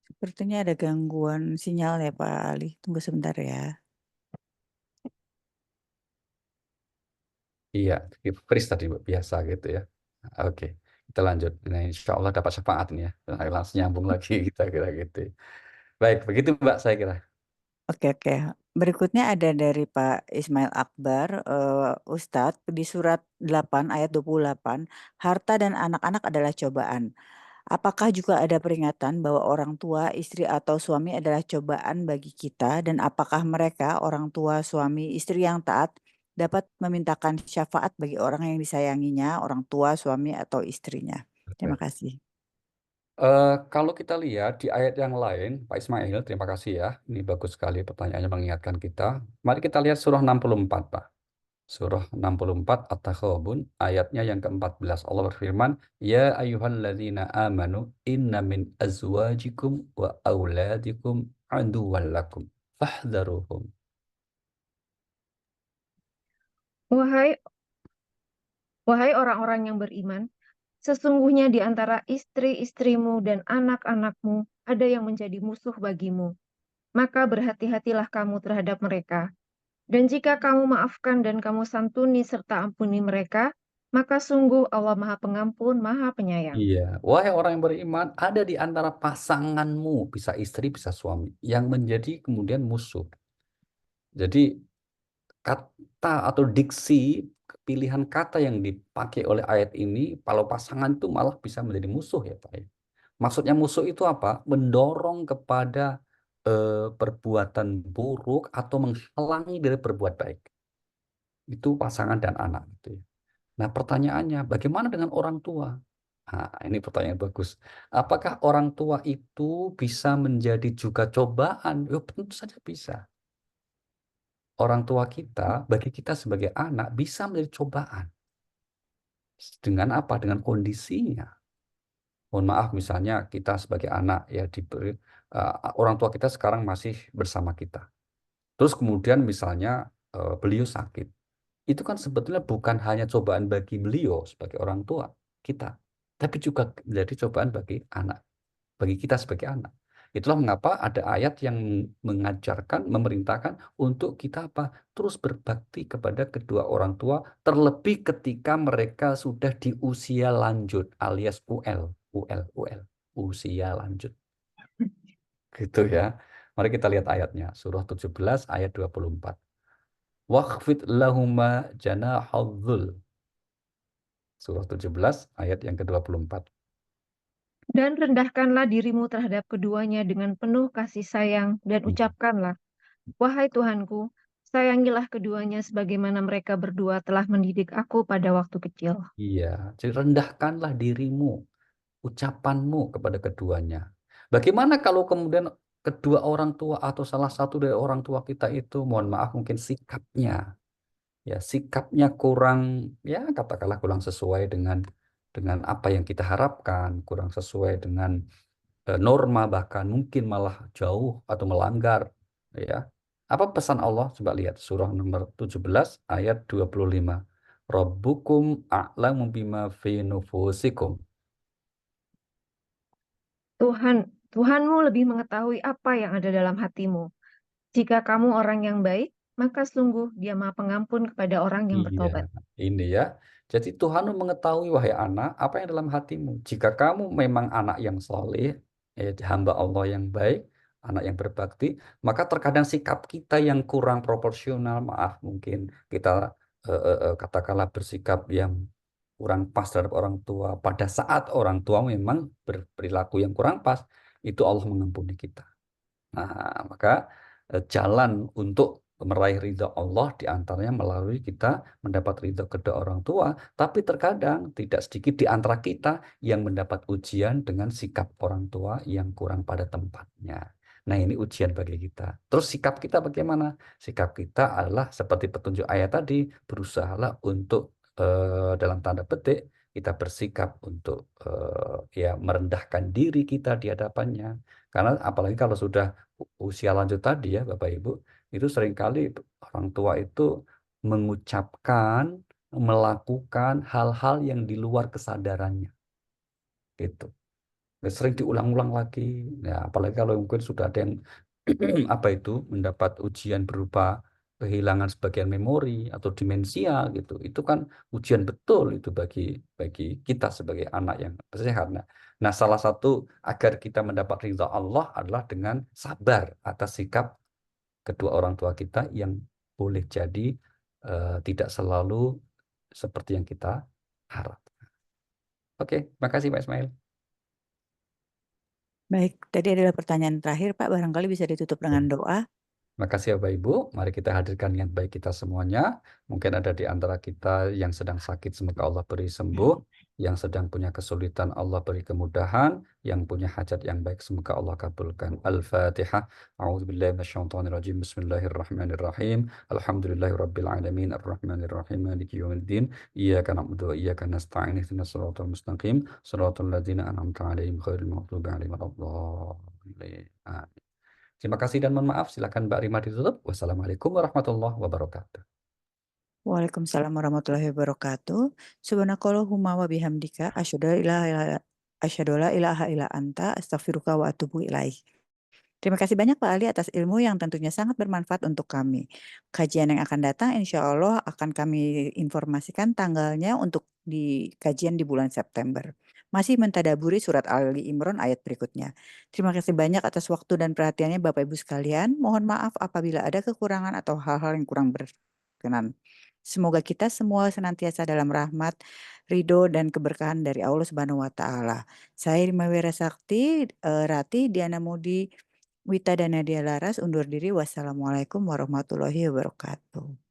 Sepertinya ada gangguan sinyal ya Pak Ali. Tunggu sebentar ya. iya, Kris tadi biasa gitu ya. Oke, kita lanjut. Nah, insya Allah dapat syafaat ini ya. Nah, langsung nyambung lagi kita kira gitu. Baik, begitu Mbak saya kira. Oke. Berikutnya ada dari Pak Ismail Akbar, Ustadz, di surat 8 ayat 28, harta dan anak-anak adalah cobaan. Apakah juga ada peringatan bahwa orang tua, istri atau suami adalah cobaan bagi kita dan apakah mereka, orang tua, suami, istri yang taat dapat memintakan syafaat bagi orang yang disayanginya, orang tua, suami atau istrinya? Terima Baik. kasih. Kalau kita lihat di ayat yang lain, Pak Ismail, terima kasih ya. Ini bagus sekali pertanyaannya mengingatkan kita. Mari kita lihat surah 64, Pak. Surah 64 At-Takhabun ayatnya yang ke-14. Allah berfirman, "Ya ayyuhalladzina amanu inna min azwajikum wa auladikum aduwwan lakum fahdharuhum." Wahai wahai orang-orang yang beriman, sesungguhnya di antara istri-istrimu dan anak-anakmu ada yang menjadi musuh bagimu. Maka berhati-hatilah kamu terhadap mereka. Dan jika kamu maafkan dan kamu santuni serta ampuni mereka, maka sungguh Allah Maha Pengampun, Maha Penyayang. Iya, wahai orang yang beriman, ada di antara pasanganmu, bisa istri, bisa suami, yang menjadi kemudian musuh. Jadi kata atau diksi, pilihan kata yang dipakai oleh ayat ini, kalau pasangan itu malah bisa menjadi musuh ya Pak. Maksudnya musuh itu apa? Mendorong kepada perbuatan buruk atau menghalangi dari berbuat baik. Itu pasangan dan anak gitu ya. Nah, pertanyaannya, bagaimana dengan orang tua? Nah, ini pertanyaan bagus. Apakah orang tua itu bisa menjadi juga cobaan? Ya, tentu saja bisa. Orang tua kita, bagi kita sebagai anak, bisa menjadi cobaan. Dengan apa? Dengan kondisinya. Mohon maaf, misalnya kita sebagai anak, ya diberi, orang tua kita sekarang masih bersama kita. Terus kemudian misalnya beliau sakit. Itu kan sebetulnya bukan hanya cobaan bagi beliau sebagai orang tua kita, tapi juga menjadi cobaan bagi kita sebagai anak. Itulah mengapa ada ayat yang mengajarkan, memerintahkan untuk kita apa? Terus berbakti kepada kedua orang tua, terlebih ketika mereka sudah di usia lanjut, alias UL, usia lanjut. Gitu ya. Mari kita lihat ayatnya, surah 17 ayat 24. Wakhfid lahuma janahadzul. Surah 17 ayat yang ke-24. Dan rendahkanlah dirimu terhadap keduanya dengan penuh kasih sayang, dan ucapkanlah, wahai Tuhanku, sayangilah keduanya sebagaimana mereka berdua telah mendidik aku pada waktu kecil. Iya, jadi rendahkanlah dirimu, ucapanmu kepada keduanya. Bagaimana kalau kemudian kedua orang tua atau salah satu dari orang tua kita itu, mohon maaf, mungkin sikapnya kurang, ya katakanlah kurang sesuai dengan apa yang kita harapkan, kurang sesuai dengan norma, bahkan mungkin malah jauh atau melanggar, ya. Apa pesan Allah? Coba lihat surah nomor 17 ayat 25. Rabbukum a'lamu bima fi nufusikum. Tuhanmu lebih mengetahui apa yang ada dalam hatimu. Jika kamu orang yang baik, maka sungguh Dia Maha Pengampun kepada orang yang Iya, bertobat. ini ya. Jadi Tuhan mengetahui, wahai anak, apa yang dalam hatimu. Jika kamu memang anak yang soleh, hamba Allah yang baik, anak yang berbakti, maka terkadang sikap kita yang kurang proporsional, maaf, mungkin kita katakanlah bersikap yang kurang pas terhadap orang tua. Pada saat orang tua memang berperilaku yang kurang pas, itu Allah mengampuni kita. Nah, maka jalan untuk meraih ridha Allah diantaranya melalui kita mendapat ridha kedua orang tua, tapi terkadang tidak sedikit di antara kita yang mendapat ujian dengan sikap orang tua yang kurang pada tempatnya. Nah, ini ujian bagi kita. Terus sikap kita bagaimana? Sikap kita adalah seperti petunjuk ayat tadi, berusahalah untuk dalam tanda petik kita bersikap untuk ya merendahkan diri kita di hadapannya. Karena apalagi kalau sudah usia lanjut tadi ya Bapak Ibu, itu seringkali orang tua itu mengucapkan, melakukan hal-hal yang di luar kesadarannya. Gitu. Dan sering diulang-ulang lagi. Ya, apalagi kalau mungkin sudah ada yang apa itu mendapat ujian berupa kehilangan sebagian memori atau demensia gitu. Itu kan ujian betul itu bagi kita sebagai anak yang sehat. Nah, salah satu agar kita mendapat ridha Allah adalah dengan sabar atas sikap kedua orang tua kita yang boleh jadi tidak selalu seperti yang kita harap. Oke, makasih Pak Ismail. Baik, tadi adalah pertanyaan terakhir, Pak. Barangkali bisa ditutup dengan doa. Makasih ya Bapak Ibu, mari kita hadirkan niat baik kita semuanya. Mungkin ada di antara kita yang sedang sakit, semoga Allah beri sembuh. Yang sedang punya kesulitan, Allah beri kemudahan. Yang punya hajat yang baik, semoga Allah kabulkan. Al-Fatihah. A'udzubillahi minasyaitonirrajim. Bismillahirrahmanirrahim. Alhamdulillahirrabbilalamin. Ar-Rahmanirrahim. Maliki yaumiddin. Iyyaka na'budu wa iyyaka nasta'in. Ihdinas siratal mustaqim. Siratal ladzina an'amta 'alaihim ghairil maghdubi 'alaihim waladdallin. Amin. Terima kasih dan mohon maaf. Silakan Mbak Rima ditutup. Wassalamualaikum warahmatullahi wabarakatuh. Waalaikumsalam warahmatullahi wabarakatuh. Subhanakallahumma wa bihamdika asyhadu an la ilaha illa anta astaghfiruka wa atubu ilaik. Terima kasih banyak Pak Ali atas ilmu yang tentunya sangat bermanfaat untuk kami. Kajian yang akan datang insya Allah akan kami informasikan tanggalnya untuk di kajian di bulan September. Masih mentadaburi surat Ali Imran ayat berikutnya. Terima kasih banyak atas waktu dan perhatiannya Bapak Ibu sekalian. Mohon maaf apabila ada kekurangan atau hal-hal yang kurang berkenan. Semoga kita semua senantiasa dalam rahmat, ridho, dan keberkahan dari Allah Subhanahu wa Ta'ala. Saya Rima Wira Sakti, Rati Diana Mudi Wita dan Nadia Laras undur diri. Wassalamualaikum warahmatullahi wabarakatuh.